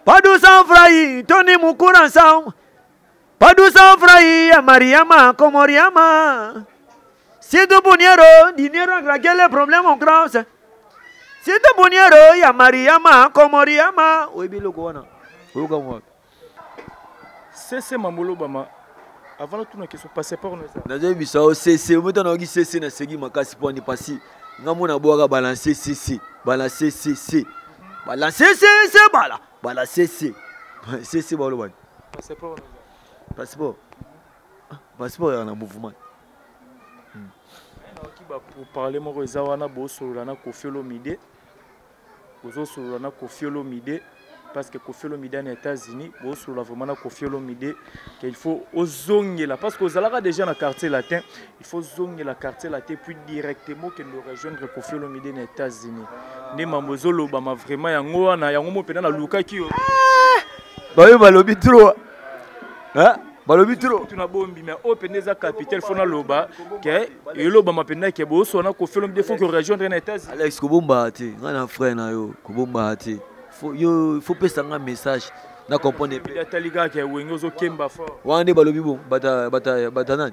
Pas d'où sans fraï, Tony Moukour ensemble. Pas d'où sans fraï, Mariama, Komoriama. C'est de Boniero, dinero, quel est le problème en France? C'est de Boniero, ya Mariama, Komoriama. Oui, bien le Kouana. C'est Mamolo Bama. Avant tout, on sont passés par nous. Nazo bisao CC, au moment où CC na segi makasi pour ni passer. Ngamona boaga balancer CC, balancer CC. Balancer CC bala, balancer CC. CC balo ban. Passeport. Passeport. Passeport en mouvement. Pour parler moi Zawana Bosolana Koffi Olomide. Bosolana Koffi Olomide. Parce que Koffi Olomide en États-Unis, Bosolana vraiment Koffi Olomide qu'il faut ozonger là parce que Zalara déjà dans le quartier latin, il faut zonger la quartier latin puis directement que nous rejoindre Koffi Olomide en États-Unis. Ne mamozolo bama vraiment yango na yango mo pena na luka ki yo. Ba yo balobi trop. Hein? Balobi trop. Tu na bombi mais o peneza capital fona loba que elo bama pena ke Bosolana Koffi Olomide faut que rejoindre en États-Unis. Alex Kobomba ti, ngana frère na yo, Kobomba ti. Il faut passer un message. Na comprendre. Il y a taliga qui est wengozo kemba fort. Wande balobi bon, batanan.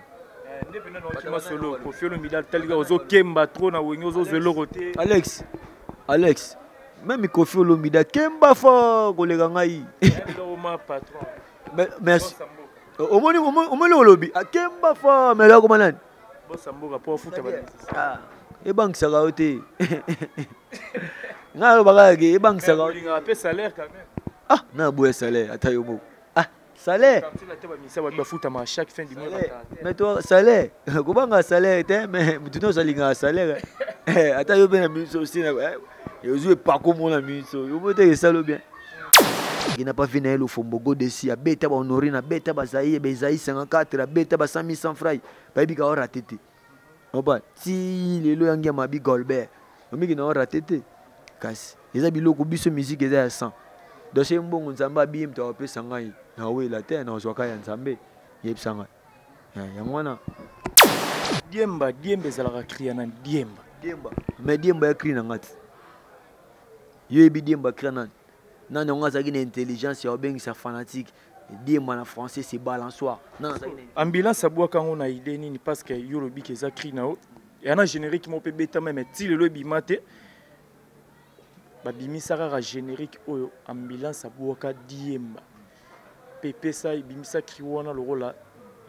Ne pena no chima solo, Koffi Olomide taliga ozo kemba trop na wengozo zelo roté. Alex, même Koffi Olomide kemba fort kolega ngai. Patron. Merci. Au moins le lobby, kemba fort, mais là comment nan? Bosamboka pour foutre ba. Ah, et banque ça va ôter. Nga bagage e bank saka on paie salaire quand même. Ah na boye salaire atayomo. Ah salaire. Quand la teba misa ba futa ma chaque fin du mois. Mais toi salaire ko banga salaire te mais tuno salinga salaire. Atayo ben na miso aussi na yo jouer pas comme on la miso. Yo bote salo bien. Il n'a pas fini le fombogo desi a beta ba honoré na beta ba zaïe be zaïe 54 a beta ba 100 francs. Ba bi ka ora tete. Oba si le lo yangia mabi Golbert. Omi ki na ora tete. Kasi eza biloko biso musique eza ya 100 dossier mbongo nzamba bim to apesa ngai na we la terre na ozwaka ya nzambe yebisa ngai yango wana diemba ezalaka cria na diemba mais diemba ya cri na ngati yo yebi diemba cri na nani onga azalaki na intelligence ya obengisa fanatique diemba na français c'est balançoire ambulance abwaka ngo na idée nini parce que yo lobi ke eza cri na o yana générique mo pe beta même ti le lobi mate babimisaka ka générique oyo ambulance abwaka diemba pepe sa bimisa kiwana lokola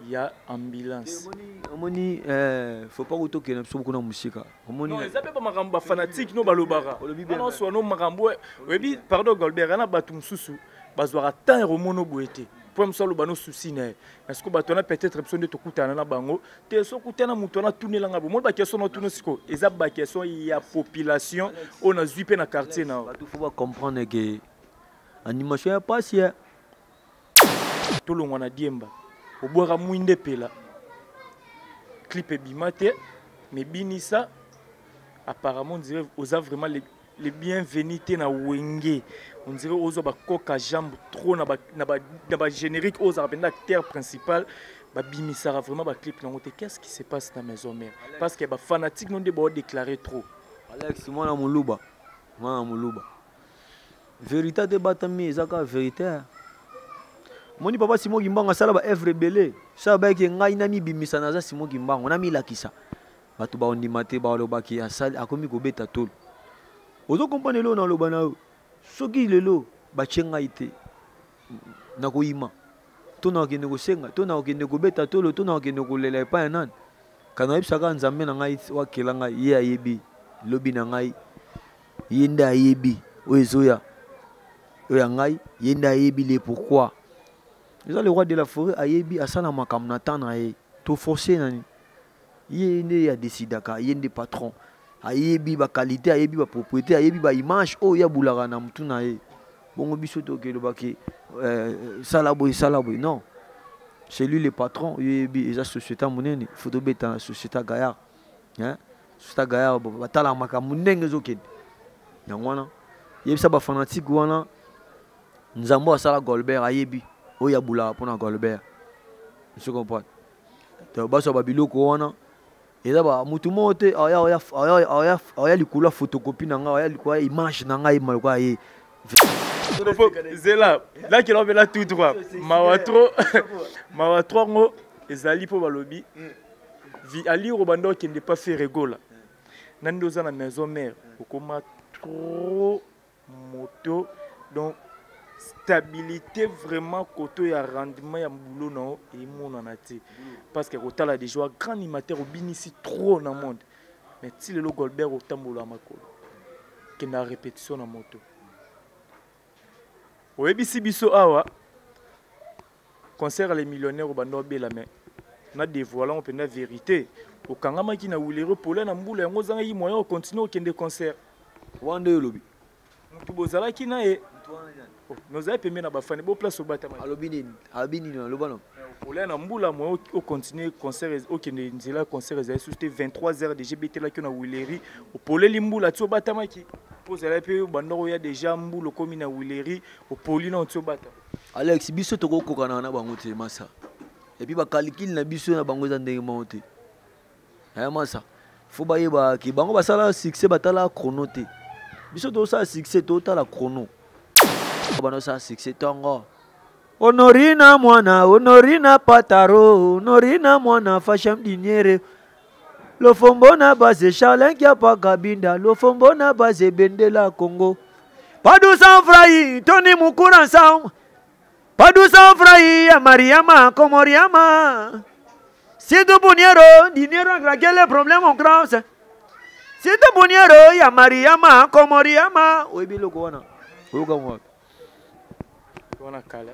ya ambulance omoni faut pas que na biso kuna musika omoni non eza pe ba makambo ba fanatique no balobaka non so no makambo webi pardon Golbert ana batu mususu bazwaka temps romono boete pour msalo bano souci na est-ce que batona peut-être besoin de tokutana na bango te so kutana mutu na tunelanga bo mo ba question no tuno siko eza ba question ya population on a zuipe na quartier na il faut pas comprendre que animation ya passe ya to longwa na diemba obwaka mwinde pela clip ebimate mais binisa apparemment on dirait aux vraiment les bienvenus na wenge on dirait aux ba coca jambe trop na ba générique aux acteur principal ba bimisara vraiment ba clip na ngote qu'est-ce qui se passe dans maison mère parce que ba fanatique non de ba déclarer trop Alex moi na muluba vérité de batami ezaka vérité moni papa Simon Gimbanga sala ba evre belé ça ba ke ngai na mi bimisa na za Simon Gimbanga na mi lakisa batu ba ondimate ba lobaki asali akomi ko beta tolo ozo comprendre lo na loba na soki lelo bachenga ite na koima tona ke negosenga tona ke negobeta tolo tona ke negolela pa nan kana ibsaka nzambe na ngai wakela ngai ye ayebi lobi na ngai yenda ayebi oezoya oya ngai yenda ayebi le pourquoi eza le roi de la forêt ayebi asala makamna tana ye to forcer nani yende ya décidaka yende patron ayebi ba qualité ayebi ba propriété ayebi ba image o ya bulaka na mutu na ye bongo biso to ke lobaki salaboy non c'est lui le patron yebi eza société monene faut beta na société Gaillard hein société Gaillard batala makambo ndenge zokende yango wana yebisa ba fanatique wana nzambo asala Golbert ayebi o ya bulaka pona Golbert je comprends to baso ba biloko wana eza ba mutu mote aya likula photocopie na nga aya likula image na nga maloko ye Zela, là qui est là tout droit. Mawatro, Mawatro, ezali po balobi. Ali Robando qui n'est pas fait rigola. Nando za na maison mère, okoma trop moto donc stabilité vraiment côté ya rendement ya boulot non et mon en até parce que Rotala des joueurs grand animateur obinisi trop dans monde mais si le Golbert au tambolo makolo qui na répétition na moto oyebisi biso awa concert les millionnaires au bando bela mais na dévoilant pe na vérité au kangama ki na wulero pola na mbula yango zanga yi moyen continuer au kende concert wande lobi mutu bozala ki na e nous avons permis na bafane bo place au batama alobini na lobano pola na mbula moyen au continuer concert au kende nzela concert ezali susté 23h de GBT là ki na wuleri au pola limbula ti au batama ki pozala pe bandoko ya déjà mbula komi na wuleri au poli na ti au batama Alex biso toko kokana na bango te masa et puis ba calcul na biso na bango za ndenge monte masa faut bayeba ki bango basala succès batala chrono te biso to sa succès to tala chrono bano sa succès tongo honorina pataro honorina mwana fasham diniere lo fombo na base Charles kia pa kabinda lo fombo na base bendela Congo padu sans frai Tony Mukura sang padu sans frai ya Mariama Komoriama si tu buniero dinero quel problème on croise si tu buniero ya Mariama Komoriama oyebi loko wana oyoka mwa wana kala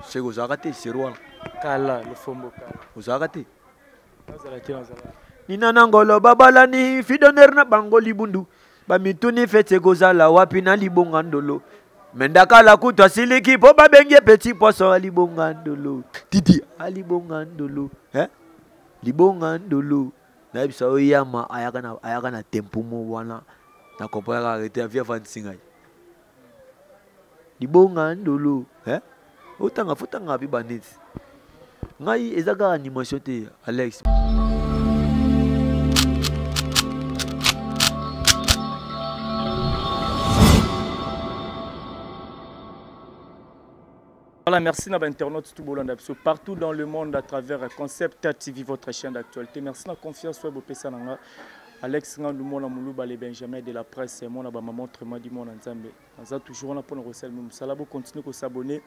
c'est que zakate serwa kala le fombo kala zakate nazala ki nazala nina nangolo babalani fidoner na bango libundu bamituni fete kozala wapi na libonga ndolo mendaka la kutwa siliki po babenge petit poisson libonga ndolo titi libonga ndolo libonga ndolo na bisa oyama ayaka na tempo mo wana na kopaka arrêter avia fansinga libonga ndolo otanga futanga bi baneti ngai ezaka animation te Alex. Voilà, merci à l'internaute partout dans le monde à travers Concept TV, votre chaîne d'actualité. Merci de la confiance sur Pessananga. Alex Ngandou, Moulouba, les Benjamin de la presse, mon maman, très du monde ensemble. Nous avons toujours un point de recel. Nous allons continuer à s'abonner.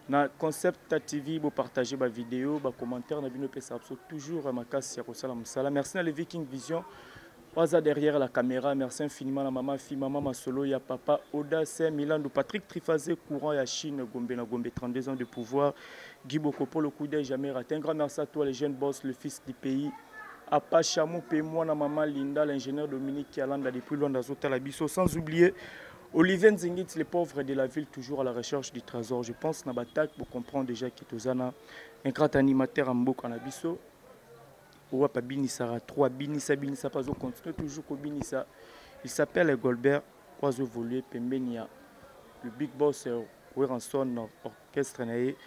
Na Concept TV, vous partagez ma vidéo, vos commentaires, vous pouvez toujours à ma casse. Merci à les Viking Vision. Waza derrière la caméra, merci infiniment à maman, fille, maman, ma solo, ya papa, Oda, Saint Milan, Patrick Trifazé, courant, ya Chine, Gombe, 32 ans de pouvoir, Guy Bokopo, le coup d'œil jamais raté. Un grand merci à toi, les jeunes boss, le fils du pays, Apa Chamou, moi, na maman Linda, l'ingénieur Dominique qui a l'anda depuis loin d'Azota, la Bisso, sans oublier Olivier Nzingit, les pauvres de la ville, toujours à la recherche du trésor. Je pense na batak pour comprendre déjà qu'il est un grand animateur en Mbok en Abisso. Ouapa Binisara 3, Binissa, pas au continue toujours au Binissa. Il s'appelle Golbert, oiseau volé, Pembenia, le big boss Weranson, orchestre naé.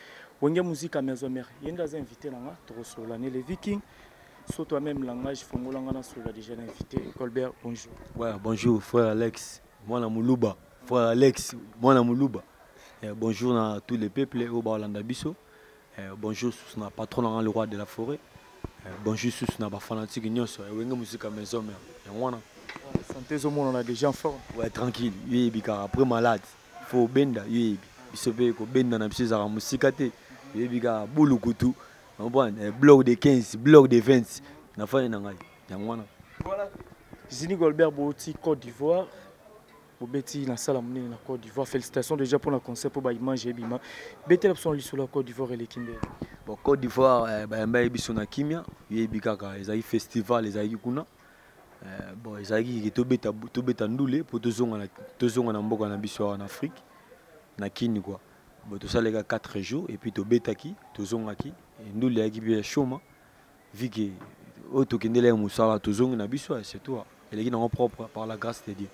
Wenge musique à maison mère. Il y a des invités là, trop l'année les Vikings. Sur toi-même langage, Fongolangana sur la déjà invité. Golbert, bonjour. Ouais, bonjour frère Alex, moi la Moulouba. Frère Alex, moi la Moulouba. Bonjour à tous les peuples au Baolanda Bisso. Bonjour à patron le roi de la forêt. Bonjour à les fanatiques de musique à maison mère. Santé au monde, on a des gens forts. Ouais, tranquille. Après malade, il faut benda. Il se peut que benda na musique à musique. Il y a boulot couteau. Bloc de 15, bloc de 20. Na fa na ngai. Voilà. Zini Golbert Boti Côte d'Ivoire. Beti na salamné na Côte d'Ivoire. Félicitations déjà pour le concert pour image et bima. Beti la son sur la Côte d'Ivoire et les Kindé. Bon Côte d'Ivoire ba biso na kimia, yebika ka ezali festival ezali kuna. Bon ezali to beta ndule pour tozonga na mboka na biso en Afrique. Na kini quoi. Bon tout ça les gars 4 jours et puis to beta ki, tozonga ki, ndule ya ki bi choma. Viki auto kindele musala tozonga na biso c'est tout. Elle est non propre par la grâce de Dieu.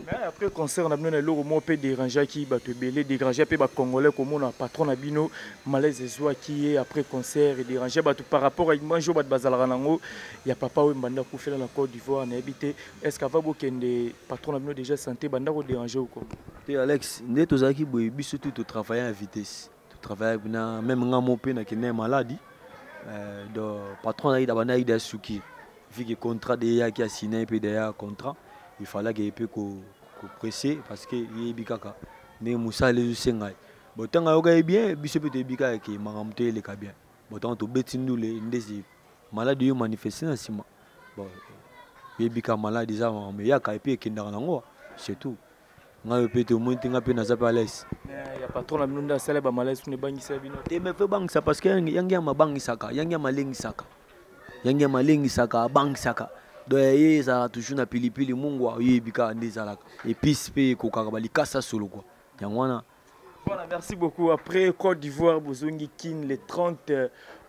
Mais après concert on a bien le mot peut déranger qui va te belé déranger peu ba congolais comme on a patron na bino malaise ezwa qui est après concert et déranger ba tout par rapport à moi jo ba bazala nango ya papa o mbanda ku fela la Côte d'Ivoire na habité est-ce qu'ava bokende patron na bino déjà santé banda ko déranger ou quoi. Te Alex ndé tozaki boye biso tout travailler à vitesse tout travailler na même ngamo pe na kene maladie donc patron na ida bana ida suki vu que contrat de ya qui a signé pe derrière contrat il fallait que peu ko pressé parce que yebi kaka mais Moussa les sengai bon tant nga bien biso peut bika ke mangamte le ka bien bon tant to betindule ndezi maladie yo manifester na sima bon yebi ka malade za mais ya ka pe kinda nango c'est tout nga peut au moins tinga pe na za pa l'aise mais ya patron na minunda sala ba malaise ne bangisa bino te me fait bang ça parce que yangi ya mabangisaka yangi ya malengisaka yangi ya malengisaka bangisaka donc ye ça toujours na pilipili mungu yebika ndezalaka épice pe kokaka balikasa solo quoi yangwana. Voilà, merci beaucoup. Après Côte d'Ivoire, Bozongi Kin le 30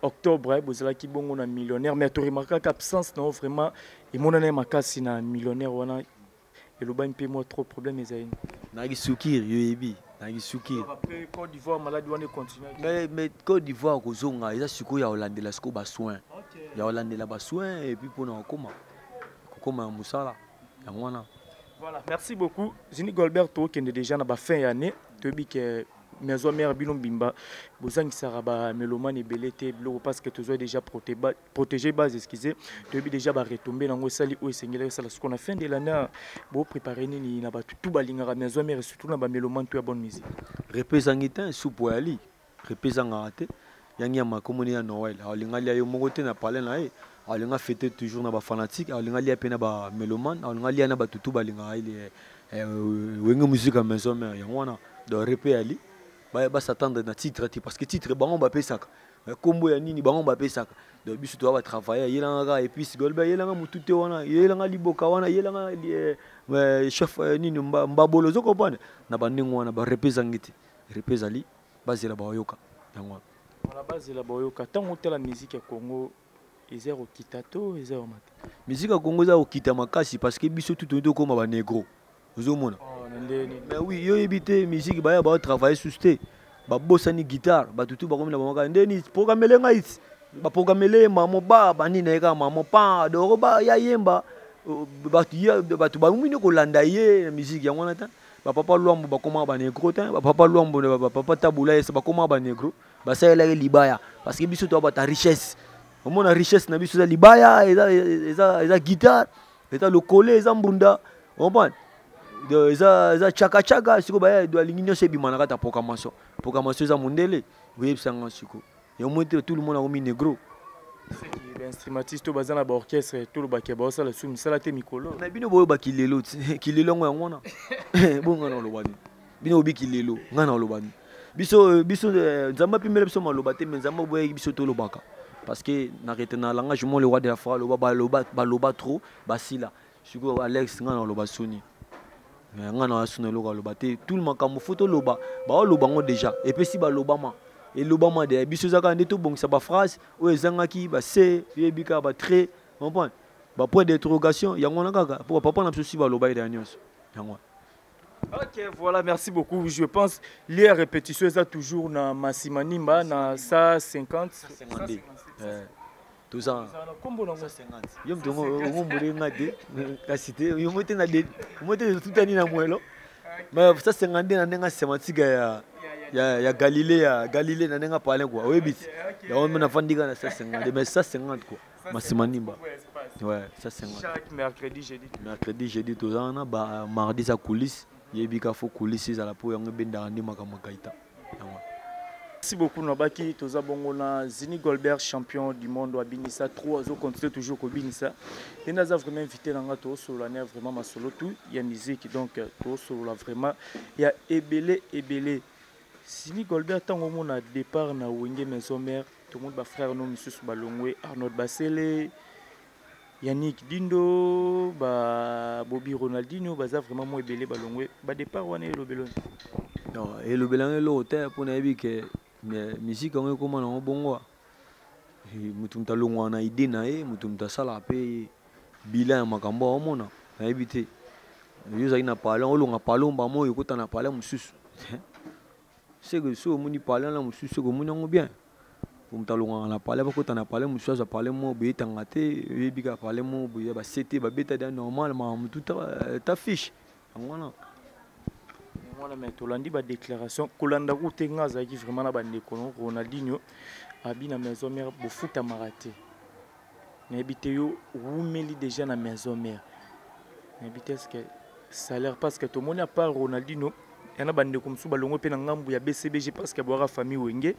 octobre, Bozala ki bongo na millionnaire mais tu remarques qu'absence non vraiment et mon année makasi na millionnaire wana et le bain moi trop problème ezaïn. Nagi soukir yebi nagi soukir. Après Côte d'Ivoire maladie wana continue. Mais Côte d'Ivoire kozonga eza siko ya Hollande la siko ba soin. Ya Hollande la ba soin et puis pour na koma musala yangwana. Voilà, merci beaucoup. Zini Golberto qui est déjà na ba fin année, tu dis que maison mère bino bimba, bozangi saraba melomane belete blo parce que tu as déjà protégé base excusez, tu dis déjà ba retomber nango sali o sengela sala ce qu'on a fin de l'année bo préparer ni na ba tout balinga maison mère surtout na ba melomane tu a bonne musique. Représenter soupo ali, représenter te yangi ma commune ya Noël, alinga lia yo mogote na parler na e. Alinga fêter toujours na ba fanatique, alinga lia pe na ba melomane, alinga lia na ba tutu balinga ile wenge musique à maison mère yangwana de repé ali. Ba s'attendre na titre parce que titre bango ba pesaka kombo ya nini bango ba pesaka donc biso to va travailler yelanga et puis golba yelanga mutute wana yelanga liboka wana yelanga chef nini mbabolo zo comprendre na bandingo wana ba représenter représali bazela ba yoka yangwana voilà bazela ba yoka tango tela musique ya Congo ezero kitato ezero mate musique ya Congo za okita makasi parce que biso tout to koma ba négro ozomona. Mais oui, yo éviter musique ba travailler sur sté. Ba bossani guitare, ba tutu ba comme la mama ndeni programmer nga it. Ba programmer mamo ba bani na ka mamo pa do ba ya yemba ba tu ba mumino ko landa ye musique ya ngwana ta. Ba papa luambo ba koma ba negro ta, ba papa luambo ba papa tabula ye ba koma ba negro. Ba sa ela libaya parce que biso to ba ta richesse. Au moins la richesse na biso za libaya eza guitare, eza le collet eza mbunda. On comprend? Za chaka chaka siko ba do alinginyo se bimana ta programmation za mundele oui sanga siko et au moins tout le monde a mis négro c'est instrumentiste bazana ba orchestre tout le bakeba ça la sumi sala te mikolo na bino boyo bakilelo kilelo ngo ngona bonga na lobani bino obi kilelo ngana lobani biso nzamba pimele biso maloba te mais nzamba boye biso to lobaka parce que na retena langage mo le roi de la foi loba trop basila siko Alex ngana loba soni ngana asuna loka loba te tout le makambo photo loba ba loba ngo déjà et puis si ba lobama et lobama de biso zaka ndeto bongisa ba phrase o ezangaki ba se yebika ba trait comprendre ba point d'interrogation yango na kaka pour papa na biso si ba loba ida nyonso yango. Ok, voilà, merci beaucoup. Je pense les répétitions ça toujours na Massimanimba na 150 tout ça combo na 50 yo mtongo ngombo ngade kasite yo mote na de mote tout ani na mwelo mais ça 50 na nenga sémantique ya Galilée na nenga parler quoi oui ya on na fandika na 150 mais ça 50 quoi Massimanimba ouais ça 50 chaque mercredi jeudi tout ça na ba mardi ça coulisse yebika fo coulisse za la po yango benda ndi makamakaita. Merci beaucoup Nobaki, toza bongona Zini Golbert champion du monde à Binissa 3 zo continue toujours au Binissa. Et nous avons vraiment invité dans to solo l'année vraiment ma solo tout, il y a musique donc to solo là vraiment il y a ebele. Zini Golbert tango mon a départ na Wenge maison mère, tout le monde ba frère no monsieur Balongwe, Arnaud Basele, Yannick Dindo, ba Bobby Ronaldinho, baza vraiment mo ebele Balongwe, ba départ wana le belon. Non, et le belon le hôtel pour na que mais musique on comment on bongo mutumta longwa na idée na mutumta sala pe bilan makambo omona na ebité Yo na parler on longa parler ba mo yokota na parler mususu. C'est que so moni parler la mususu ko moni ngo bien. Pour m'talonga na parler ba kota na parler mususu za parler mo be tangate bika parler mo be ba c'était ba beta da normal ma tout ta fiche. Ngwana. Ngwana mais tolandi ba déclaration kolanda ku tenga za ki vraiment na ba ndeko Ronaldinho abina maison mère bo futa maraté. Na habité yo wumeli déjà na maison mère. Na habité ce que salaire parce que tout le monde a pas Ronaldinho y en a bande comme sous balongo pe na ngambu ya BCBG parce que boira famille wenge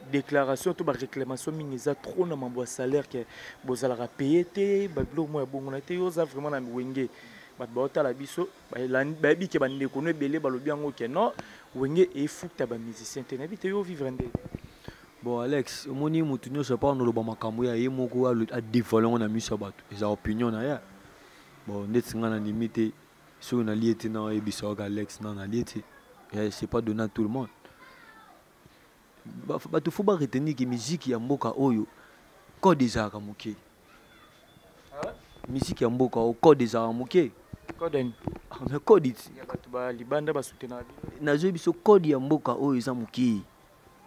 déclaration to ba réclamation minisa trop na mambo salaire que bozala payer te ba bilo mo ya bongo na te yo za vraiment na wenge ba bota la biso ba bi ke bande ko no belé balobi yango ke non wenge e futa ba musicien te na bité yo vivre ndé. Bon Alex moni mutu nyoso pa no lo ba makambo ya ye moko a dévoiler na miso bato eza opinion na ya bon ndeti ngana limite sur une alliée dans Ebisog Alex dans alliée c'est pas donné à tout le monde bah tu faut pas retenir que musique ya mboka oyo code des muke musique ya mboka o code des muke code mais code it ya batu ba libanda ba soutenir na zo biso code ya mboka oyo za muke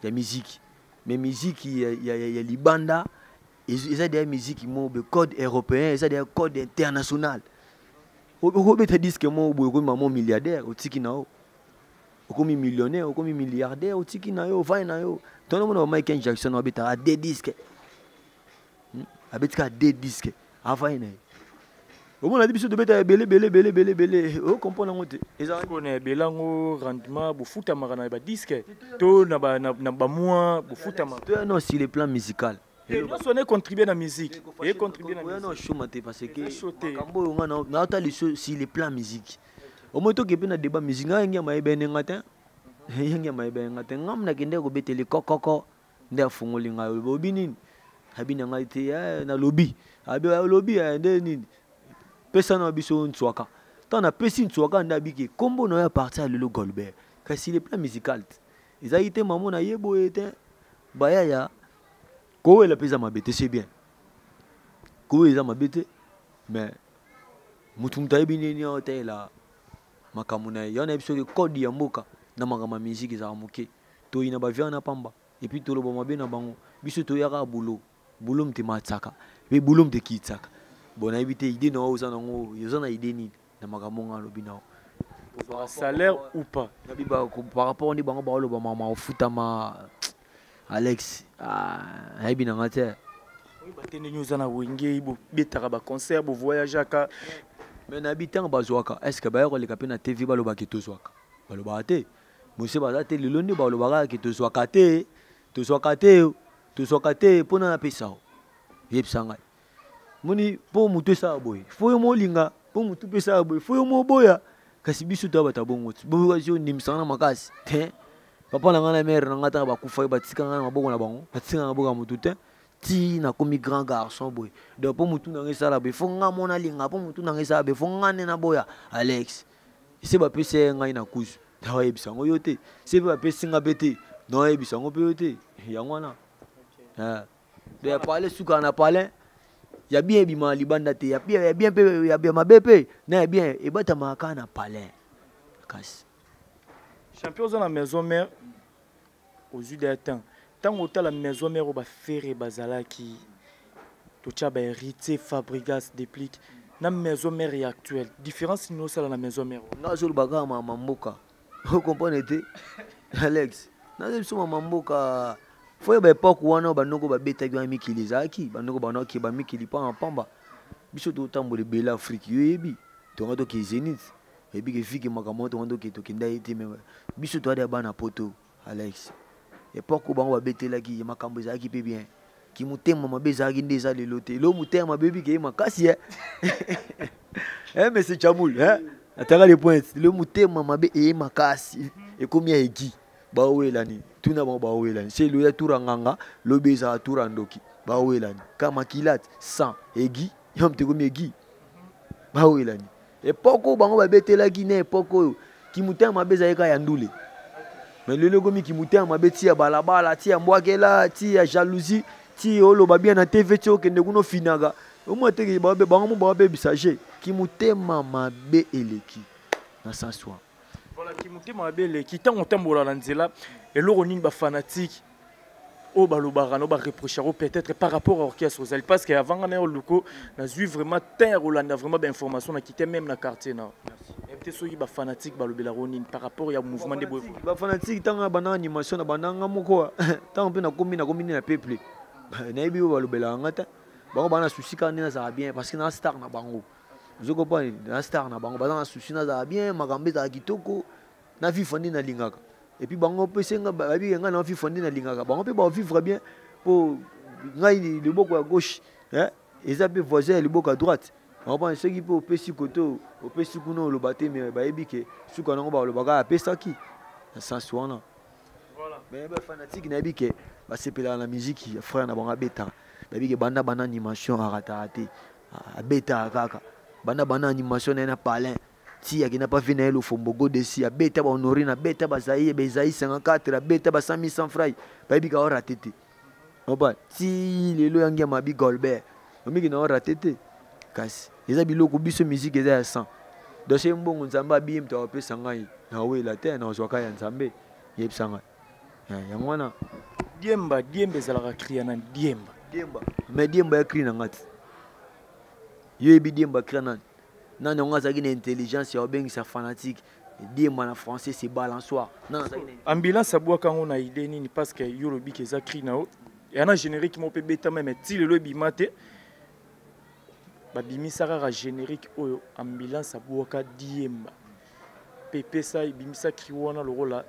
ya musique mais musique ya libanda eza des musique mo be code européen eza des code international. Okobe te disque mo boy ko maman milliardaire otiki na o okomi millionnaire okomi milliardaire otiki na yo vai na yo tono mo Michael Jackson obita a des disques abetika des disques avai na o mo na biso de beta belé o comprendre ngote eza ko na belango rendement bo futa marana ba disque to na ba mois bo futa marana non sur le plan musical. Et nous sommes contribué à la musique. Et contribué à la musique. Non, je suis parce que Kambo on a les choses sur les plans musique. Au moins que na débat musique nga ma ebe ngata. Nga ma ebe ngata ngam na kende ko betele kokoko nda fungoli nga lobi nini. Habina ngati na lobby. Abi lobby nde nini. Pesa na biso ntwaka. Tant na pesi ntwaka nda biki kombo na ya partir le Golbert. Kasi les plans musical. Ils a été maman na yebo était baya Kowe la pesa mabete c'est bien. Kowe za mabete mais mutumta ibini ni hotel la makamuna yona ebiso ke code ya mboka na makama musique za muke. To ina ba via na pamba et puis to lo ba mabe na bango biso to yaka boulot mtima tsaka. Be boulot mte kitsaka. Bona ibite idée na oza nango yoza na idée ni na makamonga lo bina. Salaire ou pas. Na biba par rapport ni bango ba lo ba mama ofutama Alex, bien en terre. Oui, nous avons un concert, un voyage. Mais n'habitant Bazoaka, est-ce que Bayer les capins à TV Baloba qui te soit Balobate, Monsieur Bazate, le lundi Balobara qui te soit caté, te soit caté, pour n'en appeler ça. Yep Sangay. Moni, pour mouter ça, boy. Faut mo linga, pour mouter ça, boy. Faut mo boya. Kasibisu tabata bon, boyo nimsana makas. Papa na ngana mère na ngata ba kufa ba tika ngana maboko na bango batika na boka mutu te ti na komi grand garçon boy donc pour mutu na ngesala be fo nga mona linga pour mutu na ngesala be fo ngane na boya Alex c'est ba pese ngai na kusu dawa ebisango yote c'est ba pese nga bete non ebisango pe yote ya ngwana de parler suka na parler ya bien bima libanda te ya bien pe ya bien mabepe na bien e bata makana parler kasi champion dans la maison mère aux yeux des temps. Tant que la maison mère va faire bazala qui tout ça va hériter Fabregas déplique. La maison mère est actuelle. Différence nous ça la maison mère. Na zol baga ma mamboka. Vous comprenez Alex. Na zol suma mamboka. Faut ba époque wana banoko ba beta gwa mikilizaki, banoko banoko ba mikili pa en pamba. Biso to tambo de bela Afrique yebi. To ngato ki Zenith. Et puis que fille makamoto ndo ke to kinda ite me biso to ada bana poto Alex et pourquoi ba ba betela ki makambo za ki pe bien ki mutema mabeza ki ndeza le lote lo mutema baby ke makasi mais c'est chamoul ataka les points le mutema mabe e makasi e komia eki ba welani tuna ba welani c'est le tour nganga lo beza tour ndoki ba welani kama kilat 100 egi yomte komia egi ba welani et pourquoi bango ba betela ki ne pourquoi ki mutema beza eka ya ndule mais le logo mi ki mutema beti ya balabala ti ya mbwakela ti ya jalousie ti olo ba bien na TV ti okende kuno finaga au moins te ba bango ba bisager ki mutema mabe eleki na sanswa. Voilà, qui monte ma belle, qui t'a monté mon lanzela, et l'oronine ba fanatique, au balobara, no ba reprocher peut-être par rapport à l'orchestre aux parce qu'avant on a eu le coup, on a vu vraiment terre ou on a vraiment d'informations, on a quitté même la quartier là. Et peut-être ceux qui ba fanatique balobela ronine par rapport au mouvement des bois. Ba fanatique tant bana animation na bana ngamoko, tant pe na commune na peuple. Na ibi balobela ngata, bango bana souci quand na ça bien parce que na star na bango. Je comprends, na star na bango bana souci na za bien makambe za kitoko na vivre na lingaka et puis bango pe senga ba bi nga na vivre na lingaka bango pe ba vivre bien pour ngai le boko à gauche hein et ça peut voisin le boko à droite on pense ceux qui peut au pesi koto au pesi kuno le baté mais ba ebike su kana ngo ba le baga pesa ki ça soana voilà mais ba fanatique na ebike ba sepela na musique frère na bango beta ba bike banda bana animation arata ate beta kaka bana animation na palin si qui n'a pas fini le fombogo de si beta ba honoré na beta ba zaïe 54 beta ba 100 francs ba bi ka ora tete oba si le lo yangi ma bi Golbert omi ki na ora tete kasi eza biloko biso musique eza ya 100 dossier mbongo nzamba bi mto pesa ngai na we la terre na zwaka ya nzambe yebsanga ya mwana diemba zalaka kriya na diemba mais diemba ya kri na ngati yebi diemba kri na non on a une intelligence ya obengi sa fanatique diemba na français c'est balançoire non ambulance abwa kango na idée nini parce que yolobi ke za kri na o et ana générique mo pe beta même ti le lobi mate ba bimisaka ka générique oyo ambulance abwa ka diemba pepe sa bimisa kri wana le rôle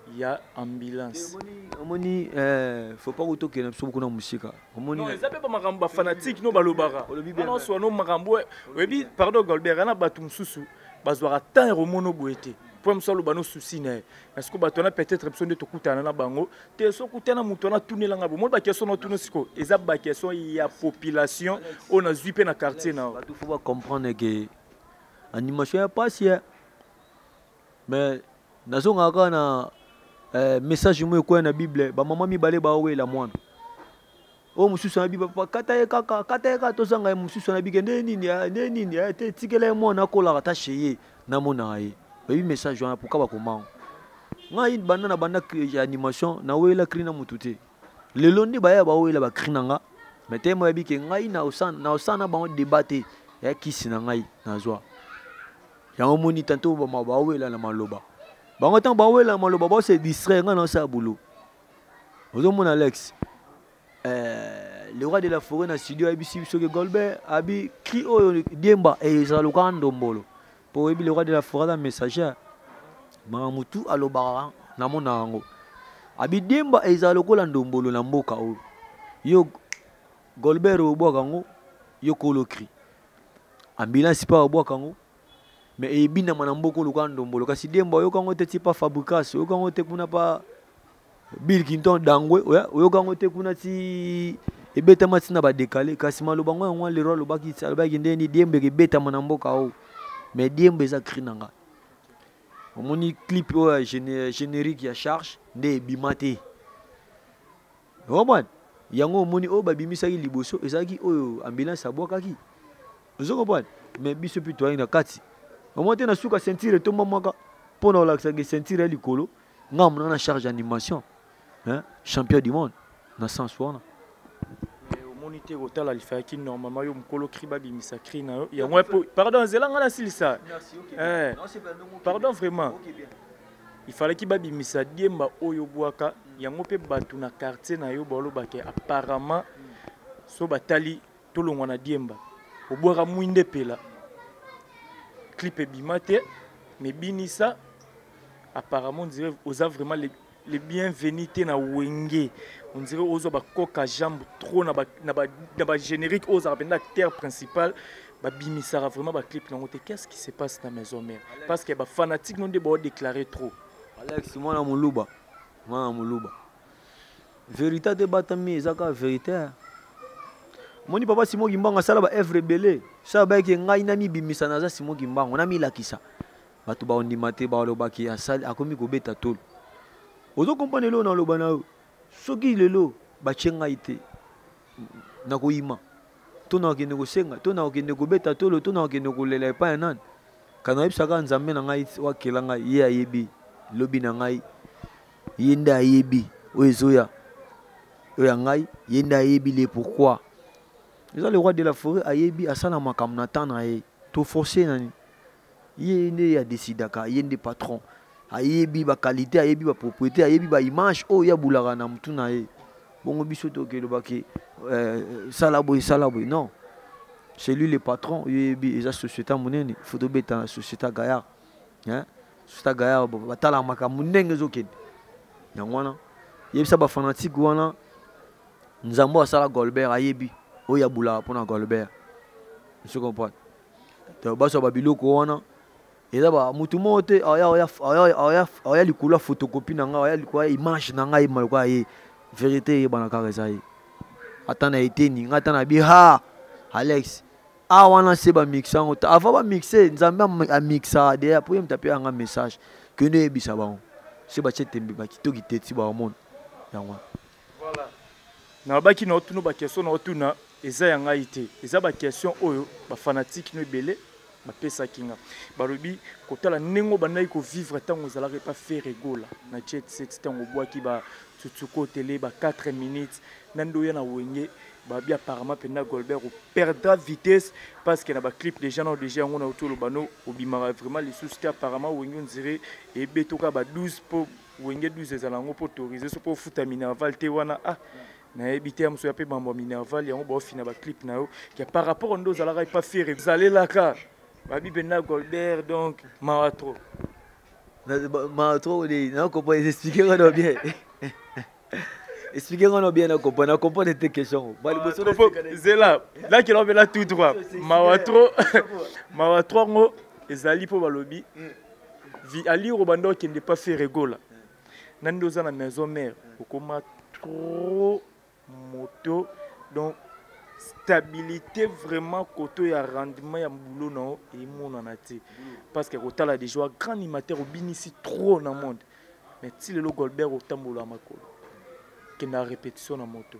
il y a ambulance omoni faut pas auto que na biso kuna musika omoni non ça peut pas makambo fanatique no balobara non so no makambo webi pardon Golbert ana batu mususu bazwara tant romono boete pour msalo bano souci na est-ce que batona peut-être besoin de tokutana na bango te so kutana mutu na tunelanga bo mo ba question na tuno siko eza ba question ya population on a zuipe na quartier na il faut pas comprendre que animation ya passe mais nazonga kana message mo ko na Bible ba mama mibale ba wela mwana o mususu na Bible kata ye kaka to sanga mususu na bige nini te tikele mwana kola ta cheye na mona ye ba message wana pourquoi ba comment ngai banda na banda animation na wela krina mutute lelo ndi ba ya ba wela ba krina nga mais te mo bike ngai na osana ba débattre ya kisi na ngai na zwa yango moni tanto ba wela na maloba bango tant ba wela maloba ba se distraire nga na sa boulot ozo mon Alex le roi de la forêt na studio ABC biso ke Golbert abi cri o diemba e za lokando mbolo po ebi le roi de la forêt na messager mamutu alobara na mona ngo abi diemba e za lokola ndombolo na mboka o yo Golbert o bwa kango yo kolo cri ambulance pa o bwa kango mais ebina manamboko lukando mbolo kasi diemba yo kango te tipa fabrication yo kango te kuna pa Bill Clinton dangwe yo kango te kuna ti ebeta matina ba décaler kasi maloba ngo le rôle ba ki salba ki ndeni diembe ke beta manamboka o mais diembe za krinanga omoni clip o générique ya charge nde bimate roman yango omoni o ba bimisa ki liboso ezaki oyo ambulance abwakaki ozo comprendre mais biso plutôt na kati au moins na suka ceinture to mamaka pona la ceinture likolo ngam na charge animation hein champion du monde na sens wana au monité otala il fait qui normalement yo mkolo kriba bimisa kri na yo yango pardon zelanga na silisa pardon vraiment il fallait qu'il ba bimisa diemba oyo bwaka yango pe batu na quartier na yo bolo bake apparemment so batali tolongwa na diemba obwaka mwinde pela clip bimate mais binisa apparemment on dirait osa vraiment les bienvenus na wenge on dirait ozo ba koka jambe trop na ba générique oza ben acteur principal ba bimisa vraiment ba clip na ngote qu'est-ce qui se passe dans maison mère parce que ba fanatique non de ba déclarer trop Alex mwana muluba vérité de batami ezaka vérité moni papa Simon Gimbanga sala ba evre belé ça ba ke ngai na mi bimisa na za Simon Gimbanga na mi lakisa batu ba ondimate ba lobaki asali akomi ko beta tol ozo comprendre lo na loba na soki lelo ba chenga ite na koima tona okende kosenga tona okende kobeta tolo tona okende kolela epai ya nani kana oyebisaka nzambe na ngai wakela ngai ye ayebi lobi na ngai ye nde ayebi oyo ezoya oyo ya ngai ye nde ayebi le pourquoi eza le roi de la forêt ayebi asala makambo na temps na ye toforce nani ye nde adesidaka ye nde patron ayebi baqualité ayebi bapropriété ayebi baimage oyo yabulaka na mutu na ye bongo biso tokelobaki sala boye non c'est lui le patron yebi eza société monene faut tobeta na société Gaillard société Gaillard batala makambo ndenge ezokende yango wana yebisa bafanatique wana nzambo asala Golbert ayebi oyo abulaka mpona Golbert je comprends to baso babiloko wana eza ba mutu moko te aya likolo ya photocopie na ngai aya likolo ya image na ngai maloko ye vérité eyebana kaka eza ye ata na eteni ngai ata na bi ha Alex wana se bamixe yango ta avant bamixe nzambe amixa deya po ye mutu ape yanga message ke nde oyebisa bango se batie tembe bakitoki te ti bamona yango voilà na baki na otuna baquestion na otuna eza ya ngai te eza baquestion oyo bafanatike no ebele bapesaki nga balobi kotala ndenge bandaki kovivre ntango ezalaka epa faire egola na jet set ntango obwaki batutuko tele ba 4 minutes na nde oya na wenge babi apparemment mpena Golbert operdra vitesse parce que na baclip déjà na déjà yango na otoloba no obimaka vraiment lisusu te apparemment wenge ondire ebetoka ba 12 mpo wenge 12 ezala yango mpo autoriser so mpo ofuta minerval te wana nayebi te moso ya mpe bambo minerval yango baofina baclip na yo ke par rapport nde ozalaka epa faire ezalelaka babi mpena Golbert donc mawa trop nakopona expliquer bien expliquez-moi bien à comprendre tes questions. Zela, là qui est là tout droit. Mawatro ngo ezali po balobi. Vi ali robando qui n'est pas fait rigola. Nando za na maison mère, okoma trop moto donc stabilité vraiment côté ya rendement ya boulot non et mon anati parce que kotala des joueurs grand animateur obinisi trop dans monde. Mais si le Golbert otambola makolo qui na répétition na moto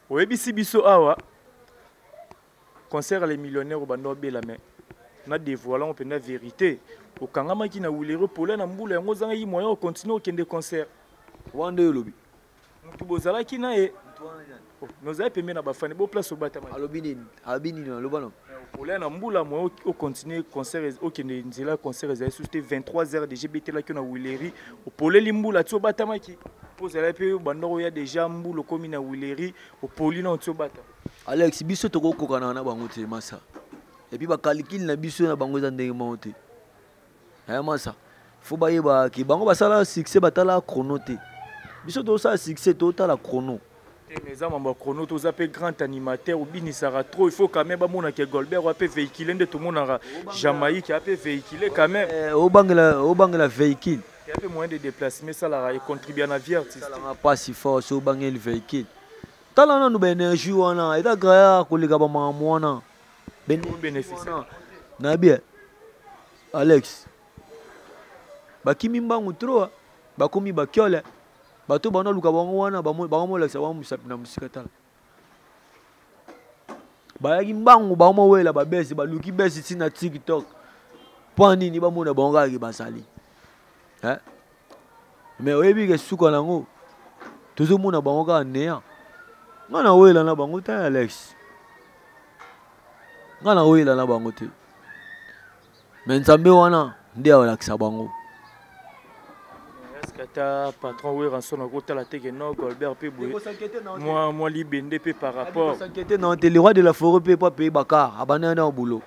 oyebisi biso awa concert les millionnaires au bando bela mais na dévoilant pe na vérité okangamaki na wulero pole na mbula yango zanga yi moyen continuer au kende concert wande lobi mutu bozalaki na ye nous avons payé na bafane bo place au batama alobini na lobano pole na mbula moyen au continuer concert au kende nzela concert ezali susté 23h de GBT là que na wuleri au pole limbula tso batamaki pozala pe bandoko ya déjà mbula komi na wuleri au poli na tso bata Alex biso toko kokana na bango te masa et puis ba calcul na biso na bango za ndenge monte masa faut bayeba ki bango basala succès batala chrono te biso to ça succès total la chrono mais ça mamba chrono to za pe grand animateur ou bini sera trop il faut quand même ba mona ke Golbert wa pe véhiculer nde tout mona Jamaïque a pe véhiculer quand même au bangela véhicule il y a peu moyen de déplacement ça la contribuer à la vie artistique ça n'a pas si fort au bangel véhicule talana no ba énergie wana eta graya koleka ba mamwana bénéfice na bien Alex bakimi mbangu trop bakomi bakiole bato bana luka bango wana bango lakisa bango musapi na musika tala bayaki mbangu bango wela babesi baluki besi tina TikTok po nini bamona bango kaki basali mais oyebi ke suka nango tozomona bango kaka neya nga na wela na bango te Alex nga na wela na bango te mais nzambe wana nde awalakisa bango ta patron oui rançon na la teke no Golbert pe boye moi libende pe par rapport s'inquiéter non te le roi de la forêt pe pas payer bakar abandonné na boulot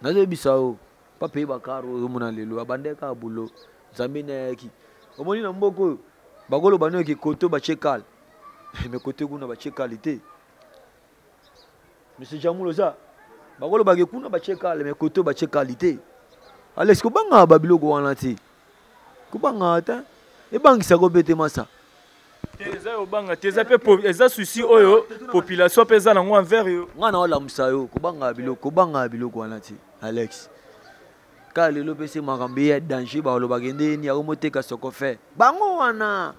na bisao pas payer bakar o mona lelo abandonné ka boulot nzambe na ki omoni na mboko bagolo bano ki koto ba chekal mais côté kuna ba chekalité monsieur Jamulo ça bagolo ba kuna ba chekal mais koto ba chekalité Alex ko banga babiloko wana ti kubanga ata ebangisa ko bete masa teza obanga teza pe eza souci oyo population peza nango envers yo ngana wala musayo kubanga biloko wana ti Alex ka lelo pese makambe ya danger ba lo bagende ni ya moteka soko fe bango wana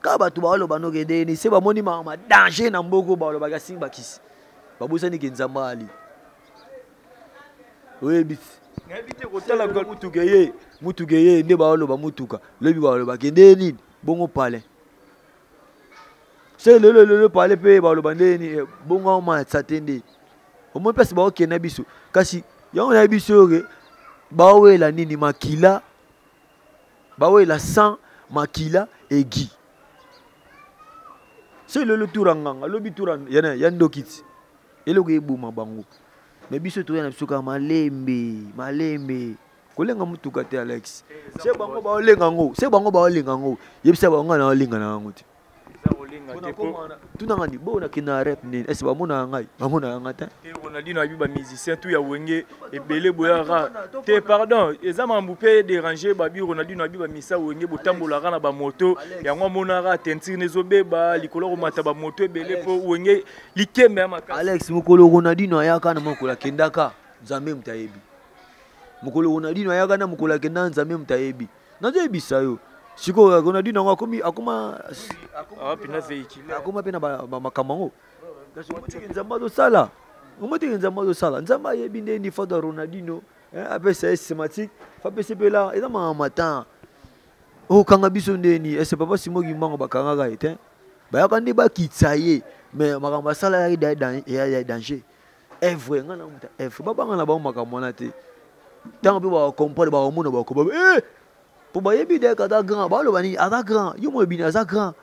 Ka bato baloba no kende ni se ba moni ma danger na mboko baloba ka simba kisi. Babosani ke nzamba ali. Oyebit. Ngabite kotala gol Mutugeye nde baloba mutuka. Lebi baloba kende nini bongo pale. Se le pale pe baloba ndeni bongo ma tsatende. Omo pesi ba okena biso. Kasi yango na biso ke bawela nini makila. Bawela sang makila egi. Se le turanganga lobi turan yana yandokiti. Eloko ebuma bango. Mais biso to yana biso ka malembe. Kolenga mutuka te Alex. Se bango ba olenga ngo. Yebisa bango na olenga na ngo te. Tout n'a dit bon na kina rap ni. Est-ce ba mona ngai? Ba mona ngata. Et Ronaldinho a vu ba musicien tout ya wenge et belé boyara. Te pardon, ezama mbupé déranger babi Ronaldinho a vu ba misa wenge botambola na ba moto. Ya ngwa monara tentire nezobe ba likolo ko mata ba moto e belé po wenge likembe ya makasi. Alex mukolo Ronaldinho ayaka na mukolo kendaka. Nzambe mtayebi. Mukolo Ronaldinho ayaka na mukolo kendaka nzambe mtayebi. Nazo ebisa yo. Siko Ronaldinho ngakomi akuma pina véhicule akuma pena ba makamango. Kasi umutiki nzamba do sala. Umutiki nzamba do sala. Nzamba yebi ndeni foto Ronaldinho. Après c'est systématique. Fa pese pela eza ma matin. Oh kanga biso ndeni. Est-ce papa simo gimbango bakanga ga ete. Ba yakandi ba kitsaye. Mais makamba sala ya danger. Evre ngana muta. Evre baba ngana ba makamona te. Tant pe ba comprendre ba omona ba ko pour bayebi de kada grand ba lo bani ada grand yo mo bi na za grand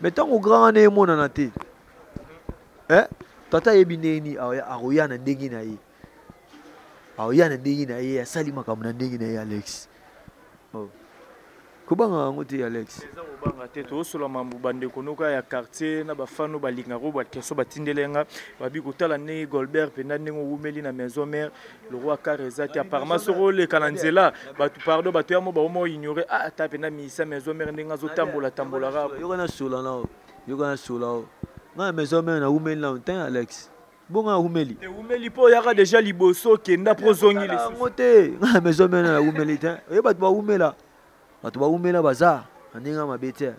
mais tant au grand ne mo na te tata yebi neni aroya na ndenge na ye aroya na ndenge na ye asali makambo na ndenge na ye Alex kubanga ngote Alex eza obanga te to solo mambu bande konoka ya quartier na bafano balingaro ba keso batindelenga babi kotala ne Golbert penda ndenge wumeli na maison mère le roi Karezati apparemment soro le kananzela batu pardon batu ya mo ba mo ignorer ta penda misa maison mère ndenge zo tambola ra yo kana sola na maison mère na wumeli na ntin Alex bonga wumeli te wumeli po yaka déjà liboso kenda prozongi les ngote na maison mère na wumeli tin e batu ba wumela batu ba umela baza aninga mabete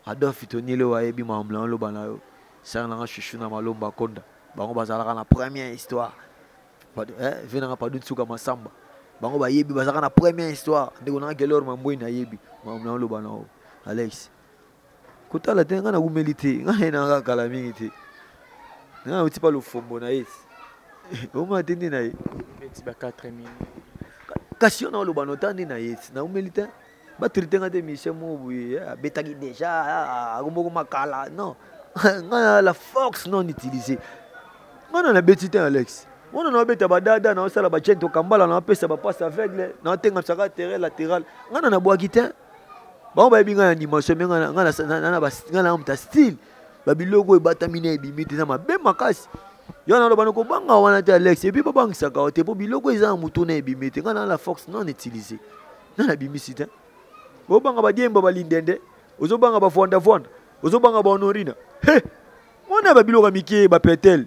Adolphe Toniele wa yebi mamla lo banayo sana nga chuchu na malomba konda bango bazalaka na première histoire vena nga padu tsuka masamba bango ba yebi bazalaka na première histoire ndeko na gelor mamboy na yebi mamla lo banayo Alex kotala te nga na umelite nga na kala mingi te nga uti pa lo fombo na yes o ma tindi na ye beti ba 4 minutes kasi on a le banotandi na yeti na umilita ba tritenga de mission mo buye betaki déjà agombo makala non nga la force non utilisée ngana na betite Alex on a beta badada na sala ba chento kambala na pesa ba passe aveugle na tenga saka terrain latéral ngana na boakita ba ba binga animation ngana ngana mta style ba bilogo e batamina e bimiti na mabe makasi yo na lobano ko banga wana te Alex et puis ba bangisaka te po biloko eza mutu na ebimete ngana la force non utilisée na bimisite bo banga ba diemba ba lindende ozo banga ba fonda ozo banga ba honorina mona ba biloko mikie ba petel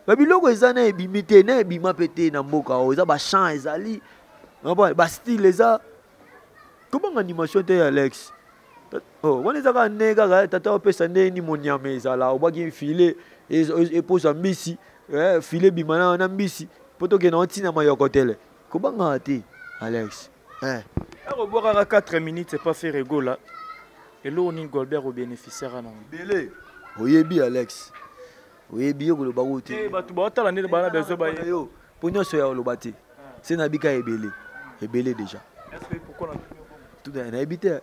ba biloko eza na ebimete na ebima pete na mboka eza ba chant ezali ba style eza ko banga animation te Alex wana eza ka nega tata opesa ndeni monyame ezala obaki filet et pose mbisi filet bimana na mbisi poto ke na ntina mayokotele ko banga te Alex boire 4 minutes c'est pas faire rigola et là on est Golbert au bénéficiaire na belé oyebi Alex oyebi ko lo bagote batu ba tala ne bana bezo ba yo ponyo so ya lo bati c'est na bika ebele déjà est-ce que pourquoi tout na ebite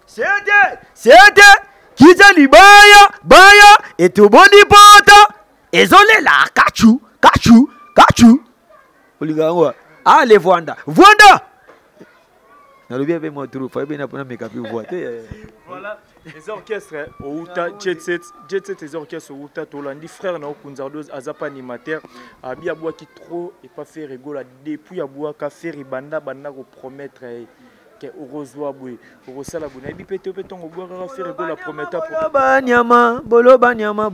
c'était kiza libaya et tout boni pota ezolela kachu oligangwa allez voanda na le bien avec moi trop fa bien na make up voix voilà les orchestres au Uta Jet Set les orchestres au Uta Tolandi frère na Okunzardo azapa animateur abi abwa qui trop et pas faire rigola depuis abwa ka faire banda ko promettre que heureusement boy urosala bona bi pete petongo boira faire rigola promettre boloba nyama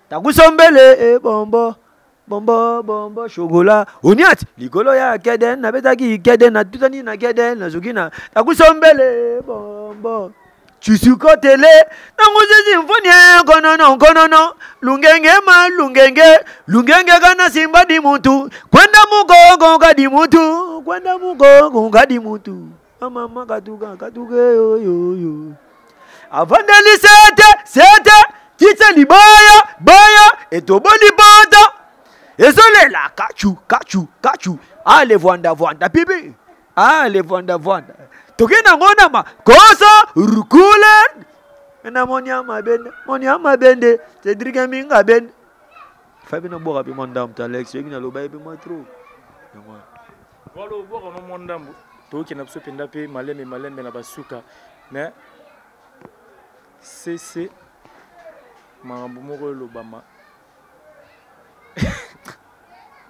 takusombele e bombo Bombo, bombo, chocolat. Oniat, likolo ya keden, na betaki keden, na tutani na keden, na zugina. Takusombele, bombo. Chusuko tele, na nguzezi mfonye, konono. Lungenge kana simba di mutu. Kwenda mugo kadi mutu. Mama katuga, yo. Avandeli sete, tite libaya, etoboli bata. Ezolela, kachu. Allez, voanda, pipi. Allez, voanda. Tokena ngona ma, kosa, rukulen. Na monyama bende, Cedric minga bende. Fabi na boka pi mondam ta Alex, yeki na loba pi mo trop. Walo boka no mondam. Toki na penda pe malembe na basuka. Mais c'est mambo moko lobama.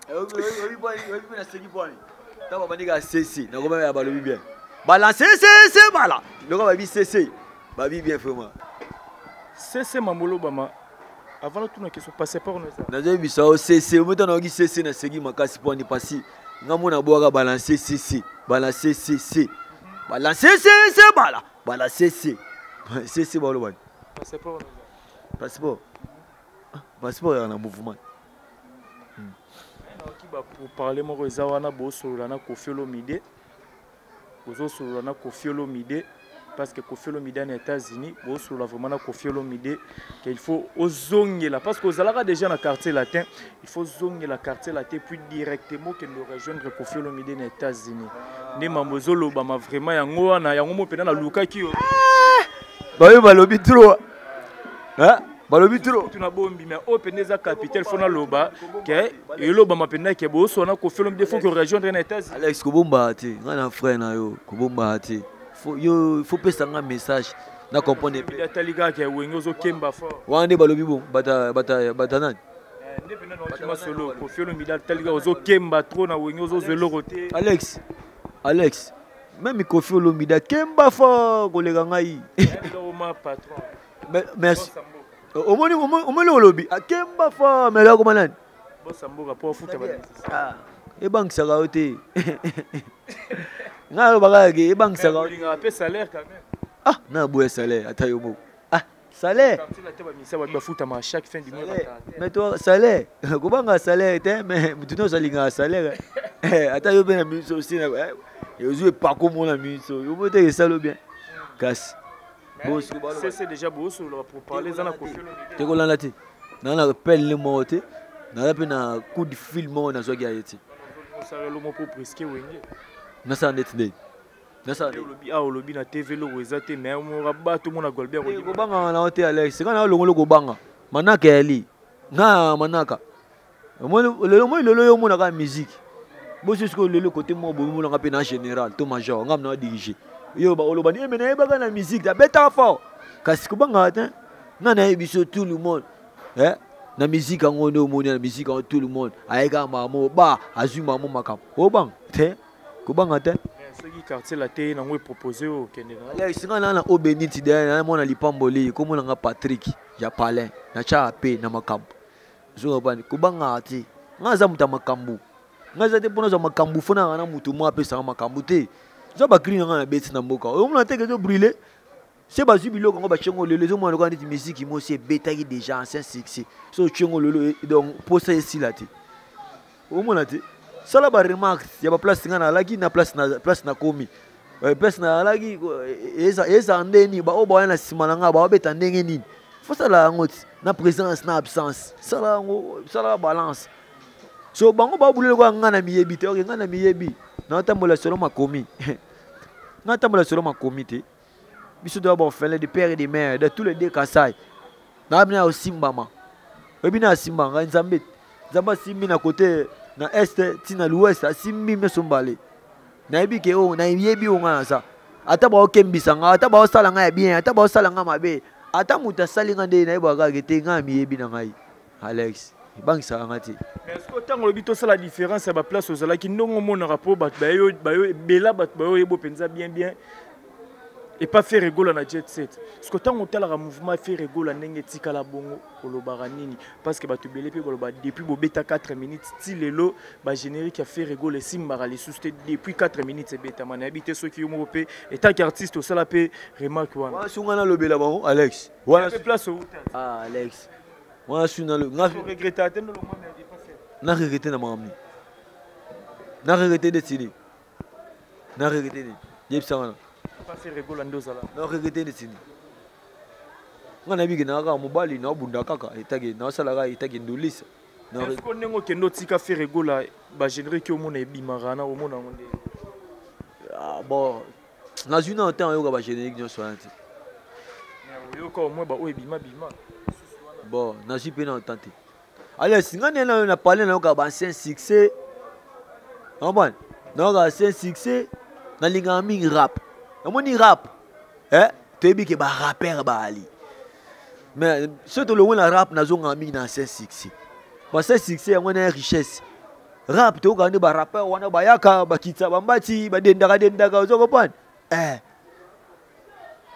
Oui, na seki poni. Taba bandika CC, na koma ya balobi bien. Balance CC bala. Loka babi CC. Babi bien vraiment. CC mambo bama. Avant tout na question passer par nous ça. Na je bisao CC, o meta na ogi CC na seki makasi poni pasi. Ngamona boka balance CC. Balance CC. Balance CC bala. Balance CC. CC balo bani. Passeport. Passeport ya na mouvement. Pour parler moi ezawana bosolola na Koffi Olomide. Bosolola na Koffi Olomide parce que Koffi Olomide en États-Unis, bosolola vraiment na Koffi Olomide qu'il faut ozongela parce que ozalaka déjà na quartier latin, il faut zongela quartier latin puis directement que nous rejoindre Koffi Olomide en États-Unis. Né mamozolo bama vraiment yango wana yango mo pena na lukaki yo. Ba yo balobi trop. Hein? Balobi trop. Tu na bombi mais open des capitale fona loba que loba mapenda ke bo so na Koffi Olomide faut que rejoindre en États-Unis. Alex kobomba ati, ngana frère na yo, kobomba ati. Faut pesa un message na comprendre bien taliga ke wengo zo kemba fort. Wande balobi bon bata nan. Ne pena no kima solo Koffi Olomide taliga zo kemba trop na wengo zo zelo roté. Alex, même Koffi Olomide kemba fort kolega ngai. Patron. Merci. Omoni olobi akemba fort mais là comment nan? Bosamboka pour futa ba. Ah, e bank saka ote. Nga bagage e bank saka. Il paye salaire quand même. Ah, na boye salaire ata yo mo. Ah, salaire. Quand il a été mis ça va futa ma chaque fin du mois. Mais toi salaire, ko banga salaire te mais tu no salinga salaire. Ata yo ben na miso aussi na. Yo jouer pas comme on a miso. Yo bote salo bien. Casse. C'est déjà beau pour parler dans la Koffi Olomide. Tu connais là-dessus? Dans la pelle le monte, dans la peine un coup de film on a joué à Haïti. Ça le mot pour presque wenge. Na ça net day. Na ça. Le lobby na TV le rezate mais on rabat tout mon Golbert. Ko banga na hotel Alex. Quand na longo ko banga. Manaka ali. Na manaka. Moi le yo mona ka musique. Bo jusqu'au le côté mo bo mo na pe na général, to major, ngam na diriger. Yo ba olobani e mena e baga na musique da beta fort kasi ko banga ta na na biso tout le monde na musique ngono moni na musique en tout le monde aika mamo ba azuma mamo makam o bang te ko banga ta ce qui quartier la te na ngwe proposer au kende na ale singa na obeniti de na mona lipamboli ko mona nga Patrick ya palin na cha pe na makambo zo bani ko banga ti ngaza muta makambu ngaza te pona za makambu fona na mutu mo apesa makambu te zo ba clean nga na beti na mboka o mona te que zo brûler c'est ba zubilo ngo ba chengo lelo zo mona ko nditi musique mo c'est betaki déjà ancien succès so chengo lelo donc posa ici là te o mona te sala ba remarque ya ba place nga na lagi na place na komi place na lagi eza ndeni ba o ba na simana nga ba beta ndenge nini faut sala ngoti na présence na absence sala balance so bango ba bulelo ko nga na miyebi te nga na miyebi na tambola solo makomi na tambola solo makomi te biso doit bon faire des pères et des mères de tous les deux Kasai na abina au simbama ebina simba nga nzambe zamba simbi na côté na est tina l'ouest simbi me sombale na yebi ke o na yebi o nga sa ata ba okembisa nga ata ba osala nga bien ata ba osala nga mabe ata muta salinga nde na yeba ka gete nga mi yebi na ngai Alex bang sa nga ti. Mais est-ce que tant que le bito ça la différence à ma place aux ala qui non mon rapport bat bayo bela bat bayo ebo penza bien et pas faire rigolo na jet set. Parce que tant que le mouvement fait rigolo ndenge tika la bongo olobara nini parce que batu belé pe boloba depuis bobeta 4 minutes style lo ba générique a fait rigolo simbara les susté depuis 4 minutes c'est beta man habité ceux qui mo pe et tant qu'artiste au sala pe remarque wana. Wa sungana lobela bango Alex. Wana place au ah Alex. Wa suna lo nga regrette atteindre le moment mais dépassé. Na regretter na mamni. Na regretter de tini. Na regretter. Yep sangana. Pas faire rigolo ndozala. Na regretter de tini. Ngana bigi na ka mobali na bunda kaka etage na sala ka etage ndulisa. Na est-ce qu'on nengo kendo tika faire rigolo ba générique au mona ebimara na au mona ngonde. Ah bon. Na zuna temps yo ka ba générique nyo soanti. Yo ko mo ba o ebima bima. Bon, na jipe na tante. Allez, si ngana na parler na ka ba ancien succès. Amban. Na ka ancien succès na linga mingi rap. Amoni rap. Tebi ke ba rapper ba ali. Mais surtout le wona rap na zonga mingi na ancien succès. Ba ancien succès ngona richesse. Rap to ka ne ba rapper wana ba yaka ba kitsa ba mbati ba dendaka ozoko pan.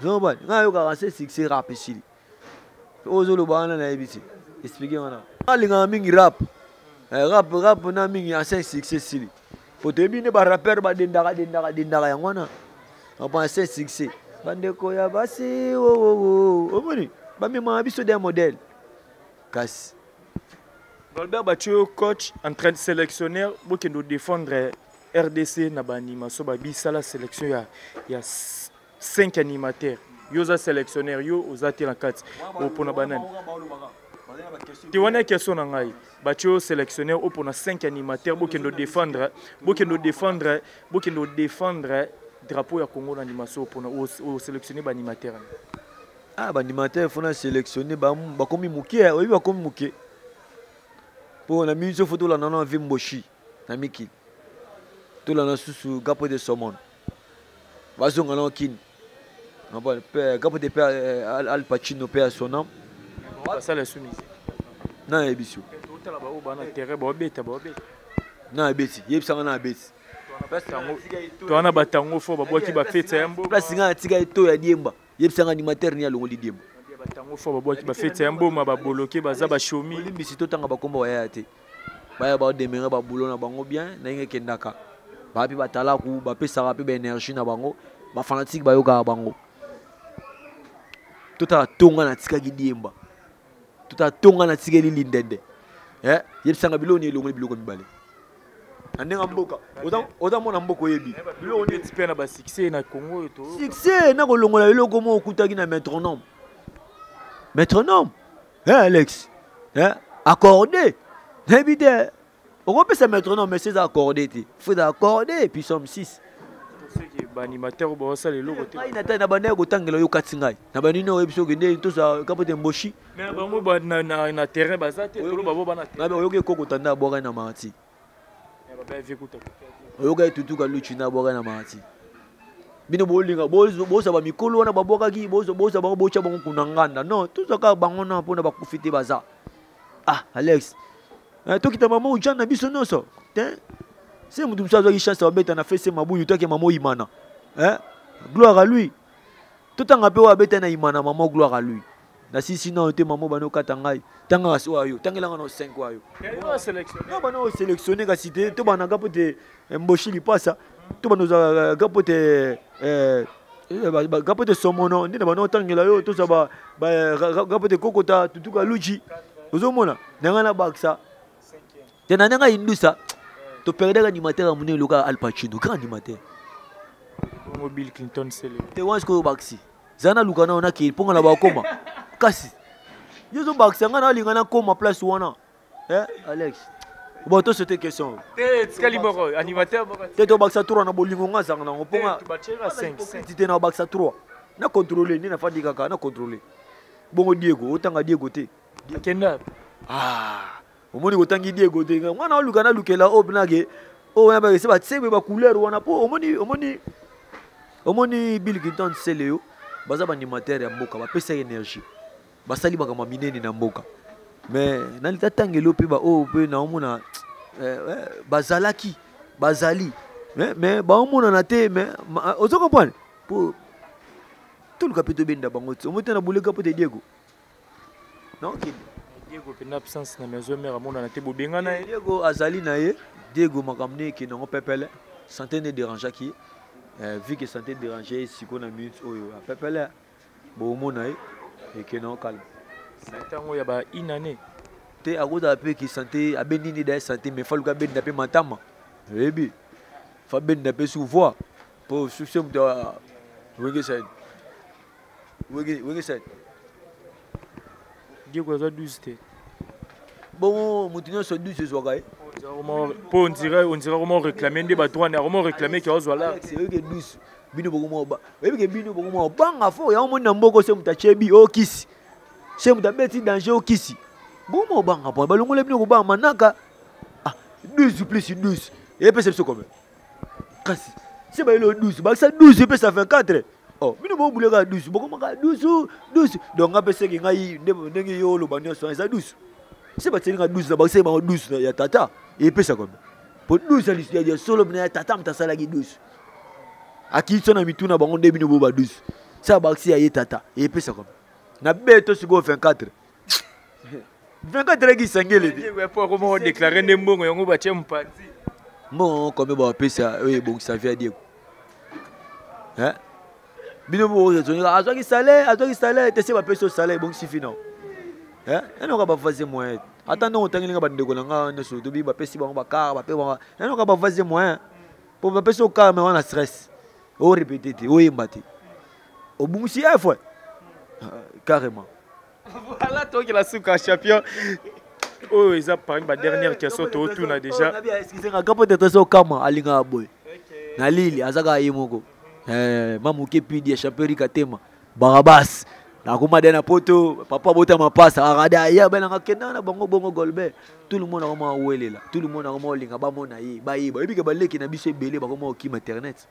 Zoban, ngayo ka ancien succès rap ici. Ozolo bana na ebiti. Expliquer wana. Alinga mingi rap. Rap na mingi ancien succès sili. Potebi ne ba rapper ba dendaka yangwana. On ancien succès. Bandeko ya basi omoni. Ba mema biso des modèles. Kasi. Albert Batio coach en train de sélectionner pour que nous défendre RDC na ba animation ba bisala sélection il y a 5 animateurs. Yoza sélectionnaire yo ozati la 4 opona banane. Tu vois une question na ngai. Batio sélectionnaire opona 5 animateurs pour que nous défendre drapeau ya Congo na animation opona o sélectionner ba animateur. Ah ba animateur faut na sélectionner ba komi mukie, oyi ba komi mukie. Pour la mise photo la nana Vimboshi na miki. Tout la susu gapo de somon. Bazo ngana kin. On va gapo de père Al Pacino père son nom. Ça la soumise. Na ebisu. Tout la ba o bana terre ba beta ba beta. Na ebeti, yebisa na ebeti. To ana batango fo ba boki ba fete yambo. Place nga tika to ya diemba. Yebisa animateur ni alongoli diemba. Batango fo ba boki ba fete yambo ma ba boloke ba za ba shomi. Limbisi to tanga ba komba ya te. Ba ba demera ba boulot na bango bien na nge kendaka. Ba pi batala ku ba pesa ba pi ba énergie na bango, ba fanatique ba yoka bango. Tota tonga na tika gidiemba. Tota tonga na tika lindende. Yebisa nga biloni elongoli biloko mibale. Andenga mboka. Oda mona mboko yebi. Bilo on est pe na ba succès na Congo to. Succès na kolongola eloko mo okutaki na métronome. Métronome. Alex. Accordé. Évité. On peut se métronome mais c'est accordé. Faut accorder puis somme 6. C'est que ba animateur bo ça les logo te. Ai na ta na bana ko tangela yo katsingai. Na banini o ebiso gende to sa kapote mboshi. Mais ba mo ba na terrain ba za te to lo ba bo ba na. Na ba yo ke koko tanda boka na mati. Ba vie kuta. Yo ga tutuka luchi na boka na mati. Bino bolinga boza ba mikolo wana baboka ki boza ba bocha bango kunanganda. Non, tout ça ka bango na pona ba kufite baza. Ah, Alex. To kita mama ujana biso noso. C'est mutu msazo ki chance babeta na fesse mabuyu to ke mama imana. Gloire à lui. Tout anga pe wa beta na imana mama gloire à lui. Na sisi na te mama bano katangai. Tanga aso ayo, tangela ngana 5 ayo. Yo sélectionner. Non bano sélectionner ka cité to bana gapote mboshi li pasa. To bano za gapote gapote somono ndina bano tangela yo to za ba gapote kokota tutuka luji. Ozomona nanga baksa. Tena nanga indusa. To perdre animateur amune loka Al Pacino, grand animateur. Bill Clinton c'est le. Te wans ko baxi. Zana lukana ona ki ponga na ba koma. Kasi. Yozo baxi ngana linga na koma place wana. Alex. Bon to c'était question. Excalibur animateur. Te to baxa 3 na bolingo nga zanga na ponga. Tu batira 5. Ti te na baxa 3. Na contrôler ni na fandi kaka na contrôler. Bongo Diego, otanga Diego te. Kenda. Ah. Omoni kotangi Diego te. Mwana olukana lukela opnage. O ya ba se ba tsebe ba couleur wana po omoni Bill Clinton seleo. Baza ba animateur ya mboka ba pesa énergie. Basali bakama minene na mboka. Mais nalita tangelo pe ba o pe na omona bazali mais ba omona na te mais ozo comprendre pour tout le capito benda bango on monte na bouleka pote Diego non ok Diego pe absence na maison mère amona na te bobenga na Diego azali na ye Diego makamne ki non pepele santé ne dérange qui vu que santé déranger siko na minute oyo pepele bo mona ye et que non calme santango ya ba inane te akoda pe ki santé abendini da santé mais faluka benda pe matama ebi fa benda pe sous voix pour soucier de wenge said Diego a 12 te bon mutinyo so 12 zogaye on dirait comment réclamer des bateaux comment réclamer qui ozwa là c'est que 12 bino bokomo ba ebi ke bino bokomo banga fo ya mo na mboko se mutachebi o kisi se mutabeti danger o kisi bomo banga po balongole bino ko ba manaka ah 12 plus 12 et puis c'est ce comme kasi c'est ba le 12 ba ça 12 et puis ça fait 4 oh bino bo bulega 12 bokomo ka 12 donc ngape se ki ngai ndenge yo lo banyo so ça 12 c'est pas tellement 12 ba c'est ba 12 ya tata et puis ça comme pour 12 ali ya solo bina tata mtasala ki 12 aki sona mituna bango nde bino bo ba 12 ça ba si ya tata et puis ça comme na beto siko 24 24 qui sangele dit ouais pour comment déclarer ndembongo yango ba tie mpati bon comme ba pesa oui bon ça vient dire hein bino bo azwa ki salaire te se ba pesa salaire bon suffit non hein on va pas fazer moyen attends on tangi ba ndeko nga ne so to bi ba pesi bango ba car ba pe bango on va pas fazer moyen pour ba pesa au car mais on a stress o répéter o yembati au bungsi fois carrément voilà toi qui la souka champion oh ils a parlé ma dernière question to tourna déjà excusez-moi quand peut-être ça au kama alinga boy na lili azaka yimoko mamuke pidi ya champion katema barabas na kuma dena poto papa bota mapasa arada ya bana ngakenda na bango bongo golbe tout le monde a vraiment welela tout le monde a vraiment linga ba mona yi ba yi ba ebike baleki na biso ebele ba comment ki internet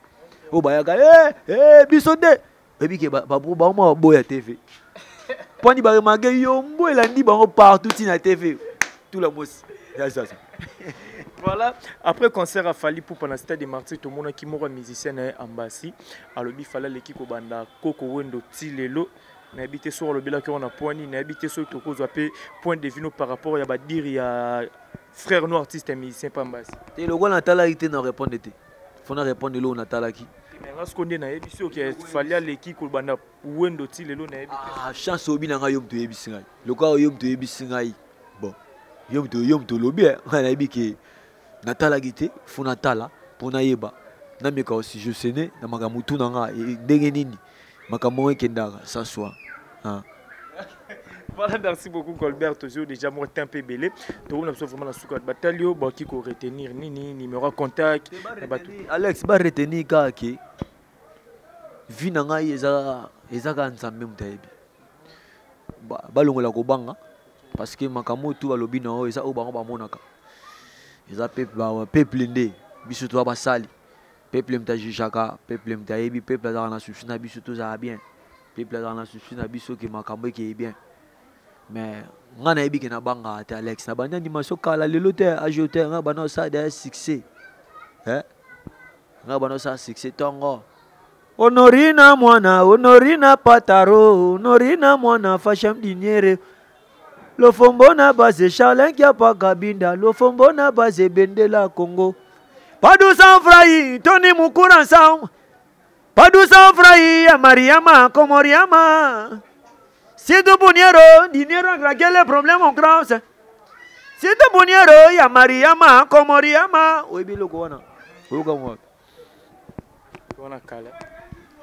o ba yaka biso de ebike ba mo boya TV poni ba mage yo mbo elandi bango partout na TV tout la mos ça voilà après concert à Fali pour pendant stade de Martyrs tout le monde qui mort musicien en Ambassi alors il fallait l'équipe au banda Koko Wendo Tilelo na habité sur le bela qu'on a poigné na habité sur tout cause point de vue par rapport à ba dire il y a frère noir artiste et musicien pas Ambassi et le gars Natala était na répondre te faut na répondre lo Natala qui mais parce qu'on est na habité qu'il fallait l'équipe au banda Wendo Tilelo na habité ah chance obi na yom to yebisinga le gars yom to yebisinga bon yom to lobi na habité Natala gite funa tala pona yeba na meka aussi je sais na magamutu nanga ndenge nini makambo ekendaka ça soit voilà merci beaucoup Colbert toujours déjà moi un peu belé tout le monde vraiment la souka batalio ba qui ko retenir nini numéro contact Alex ba retenir ka ki vi nanga eza ka nzambe mutayebi ba longola ko banga parce que makambo tout balobi na o eza o bango ba monaka eza peuple nde biso to basali peuple mtajishaka peuple mtayebi peuple azala na susu na biso to za bien peuple azala na susu na biso ke makambo ke bien mais nga na yebi ke na banga ate Alex na banda animation kala lelo te ajouter nga bana sa de succès nga bana sa succès tongo honorina pataro honorina mwana fasham diniere lo fombo na base Charles qui a pas kabinda lo fombo na base Bendela Congo Padou sans frayi Tony Mukura sang Padou sans frayi ya Mariama Komoriama c'est de boniero dinero régler les problèmes en France c'est de boniero ya Mariama Komoriama oyebi loko wana oyoka mwa wana kala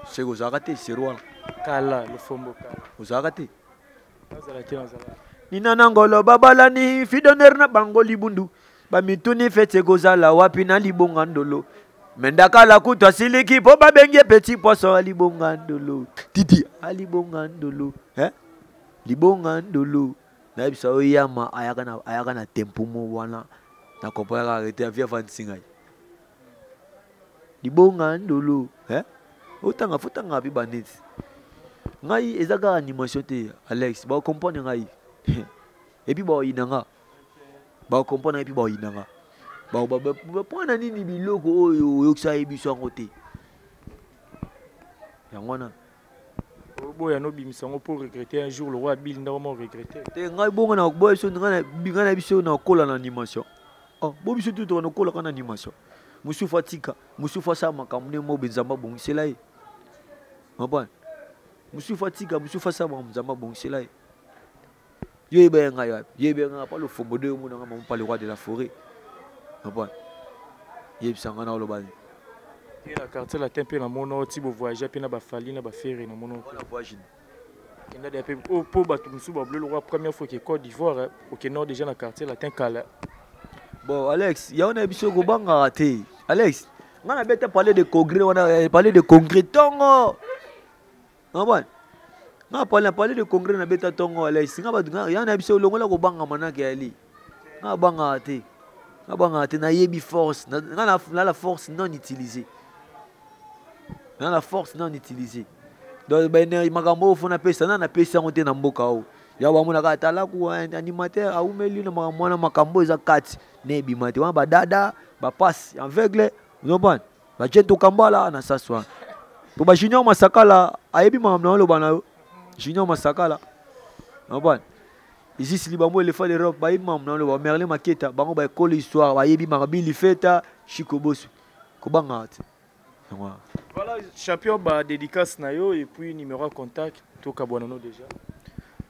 c'est que ozalaka te serwana kala lo fombo kala ozalaka te nazala nina nangolo babalani fidoner na bango libundu bamituni fete kozala wapi na libonga ndolo mendaka la kutwa siliki po babenge petit poisson libonga ndolo titi libonga ndolo libonga ndolo na bisa oyama ayaka na tempo mo wana na kopaka arrêter avia vansinga libonga ndolo otanga fotanga bi baneti ngai ezaka animation te Alex ba comprendre ngai et puis ba inanga ba comprendre et puis ba inanga ba pona nini biloko oyo yoksa ebiso ngote yangona boya no bimisango pour regretter un jour le roi Bill ndamo regretter. Te ngai bongo na boya so ngana biso na kola na animation. Oh, bo biso tout na kola kana animation. Musu fatika, musu fasa makamune mo benzamba bon c'est là. Mabon. Musu fatika, musu fasa benzamba bon c'est là. Yebe nga pas le fombo de mo nga pas le roi de la forêt. Mabon. Yebe sanga na lo bani. Et la quartier la tempé na mono ti bo voyager pe na ba fali na ba ferry na mono. La voyage. Il y a des pays pour battre musu ba bleu le roi première fois que Côte d'Ivoire au Nord déjà na quartier la tenkala. Bon Alex, il y a un épisode go banga raté. Alex, on a bien parlé de congrès, on a parlé de congrès tongo. Mabon. On a parlé de congrès na beta tongo Alex. Il y a un épisode longo la go banga manaki ali. On banga raté. On banga raté na yebi force, na la force non utilisée. Dans la force non utilisée. Donc ben makambo fona pesa na pesa ngote na mboka o. Ya ba mona ka tala ku animateur a umeli na mwana makambo eza kati ne bimate wa ba dada ba passe aveugle non ba jeto kambala na saswa. To ba junior masakala ayebi mamna lo bana junior masakala. Non ici si libamo le fa l'Europe ba yebi mamna lo ba merle maketa bango ba école histoire ba yebi mabili feta chikobosu. Ko banga. Voilà, champion, bah, dédicace Nayo et puis numéro de contact, tout Kabouanono déjà.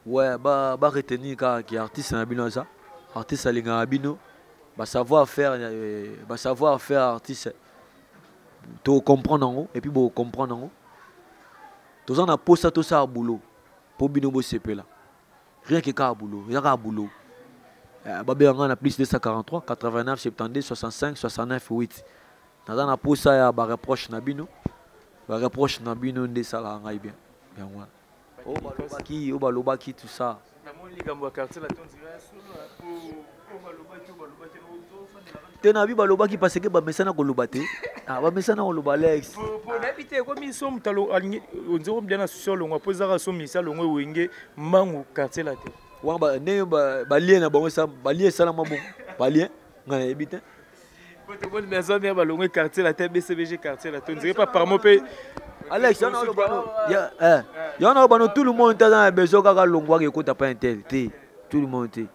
Ouais, bah retenir qui est artiste Nabino ça, artiste Alinga Nabino, bah savoir faire artiste, tout comprendre en haut et puis bon comprendre en haut. Tout ça on a posé tout ça à boulot, pour bino bo CP là. Rien que à boulot, rien qu'à boulot. Bah bien on a plus de 243, 89, 72, 65, 69, 8. Dans la pose ça ba reproche Nabino. Ba reproche Nabino ndé ça là ngai bien. Bien moi. Oh balobaki tout ça. Na mon ligambo quartier la ton dirait pour balobaki. Tena bi balobaki parce que ba mesana ko lobate. Ah ba mesana ko lobalex. Pour n'habiter comme ils sont talo on dirait bien na sur le ngwa posera so misa le ngwe wenge mangu quartier la te. Wa ba ne ba lien na bango ça ba lien ça na mabo. Ba lien ngana ebite. Votre bonne maison bien balongé quartier la tête BCBG quartier la on dirait pas par mon pays. Alex, y en a tout le monde dans besoin kaka longwa ke kota pa intel tout le monde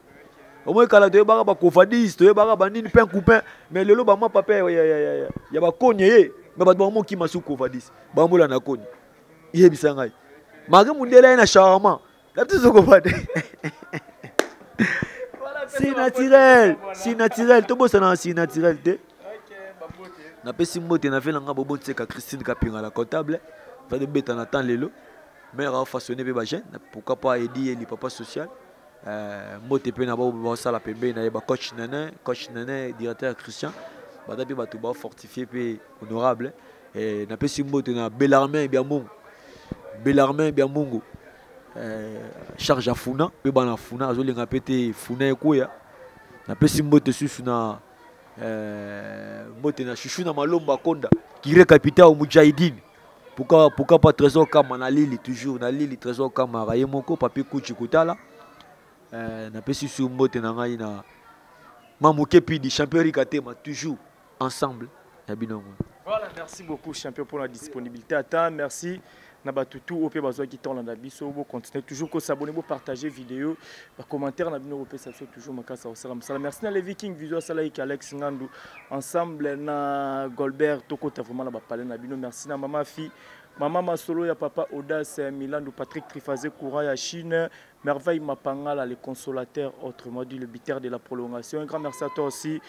au moins kala to baka ba kofadis to baka ba nini pain coupin mais lelo ba ma papa ya ba konye mais ba mo ki masu kofadis ba mbola na konye ye bisangai mage mundela ina shawarma la tuzo kofade si naturel to bossa na si naturel te. Na pesi mbote na fait nga bobo tseka Christine Kapinga la comptable va de beta na temps lelo mère a façonné be ba jeune pourquoi pas aider les papa social mbote pe na ba sala pembe na ba coach nana directeur Christian ba da pe ba to ba fortifier pe honorable et na pesi mbote na Belarmin bien mongo charge à funa pe ba na funa azolinga pete funa ekoya na pesi mbote susu na mbote na chouchou na malomba konda qui récapita au Moudjahidine pourquoi pas trésor kama na lili toujours na lili trésor kama raye moko papi kuchi kutala na pesi sur mbote na ngai na mamuke pi di champion rikatema toujours ensemble ya binongo. Voilà, merci beaucoup champion pour la disponibilité. Attends, merci. Nabatutu au pe bazo qui tourne dans biso bo continuer toujours ko s'abonner bo partager vidéo ba commentaire na bino repé ça toujours makasa au salam salam. Merci na les Vikings visual sala avec Alex Ngandu ensemble na Goldberg toko ta vraiment na ba parler na bino. Merci na mama fi mama masolo ya papa Audace Milandu Patrick Trifazé Koura ya Chine merveille Mapangala les consolateurs autrement dit le bitter de la prolongation. Un grand merci à toi aussi.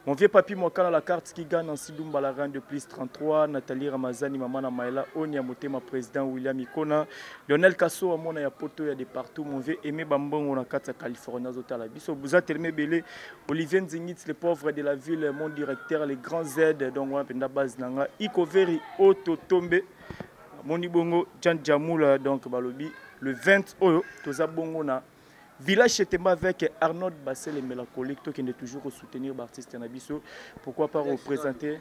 Mon vieux papi Mokala la carte qui gagne en Sidumba la reine de plus 33, Nathalie Ramazani, Mamana Maïla, Onia Motema, président William Ikona, Lionel Kasso, Amona Yapoto, il y a des partout, mon vieux Aimé Bambon, on a 4 à Californie, Zotala Biso, Bouza Telme Belé, Olivier Nzingitz, les pauvres de la ville, mon directeur, les grands aides, donc on a une base Nanga, Iko Veri, Oto Tombe, Monibongo, Jan Jamoula, donc Balobi, le 20 Oyo, Toza Bongo na. Village Chetemba avec Arnaud Bassel et Mélancolique, qui est toujours au soutenir l'artiste Nabiso. Pourquoi pas représenter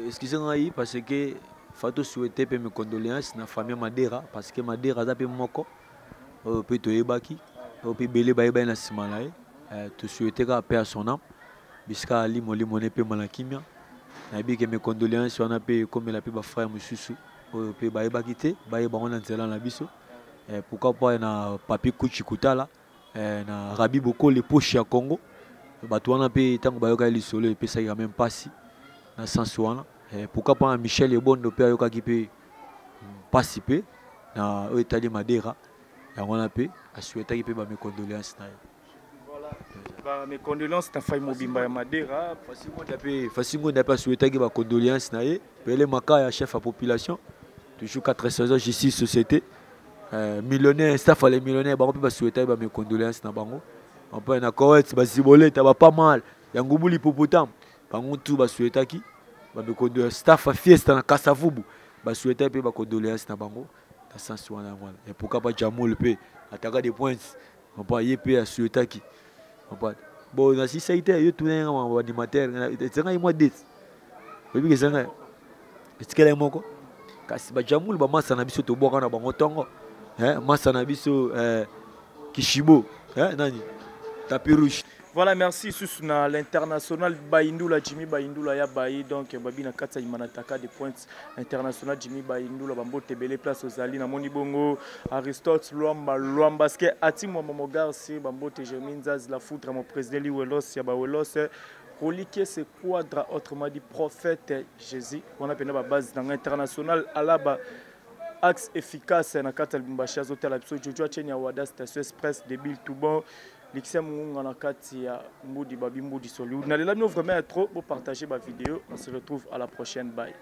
excusez-moi parce que Fato souhaiter mes condoléances à la famille Madera parce que Madera a peu moko peut te ebaki peut belé baïba na simalae te souhaiter à paix à son âme bisca ali moli moné pe malakimia na bi que mes condoléances on a peu comme la pe ba frère mususu peut baïba quitter baïba on a nzela na biso pourquoi pas na Papi Kuchi Kutala na Rabi Boko les poches à Congo bato wana pe tango bayoka lisolo et ça ira même pas si na sens wana pourquoi pas Michel Ebondo pe ayoka ki pe participer na Etali Madera yango na pe a souhaiter ki pe ba mes condoléances na bah, mes condoléances à Faye Mobimba ya Madera. Facilement d'après souhaiter que ba condoléances na ye Pele Makaya chef à population toujours 416 ans justice société millionnaire staff les millionnaires ba peut souhaiter ba mes condoléances na bango on peut na correct ba zibolé ta ba pas mal yangubuli popotam bango tout ba souhaiter ki ba mes condoléances staff à fiesta na Kasavubu ba souhaiter pe ba condoléances na bango dans sens wana voilà et pourquoi pas Jamul pe ataka des points on peut y pe souhaiter ki bon na si ça été yo tout un animateur c'est un mois de oui que c'est un est-ce qu'elle est moko kasi ba Jamul ba masa na biso to boka na bango tongo masa na biso Kishibo nani tapis rouge. Voilà, merci Susuna l'international Baindula Jimmy Baindula ya Bayi donc Babina Katsa Imanataka des points international Jimmy Baindula Bambo Tebele place aux Ali na Moni Bongo Aristote Luamba ske ati mo momogar si Bambo Tejeminzaz la foutre mon président Liwelos ya Bawelos reliquer ce quadre autrement dit prophète Jésus on a pena ba base dans international alaba axe efficace na kata Lumbasha zotel episode Jojo Chenya Wada station express de Bill Toubon Lixem Munga na kati ya Mbudi Babi Mbudi Solu. N'allez là nous vraiment trop pour partager ma vidéo. On se retrouve à la prochaine. Bye.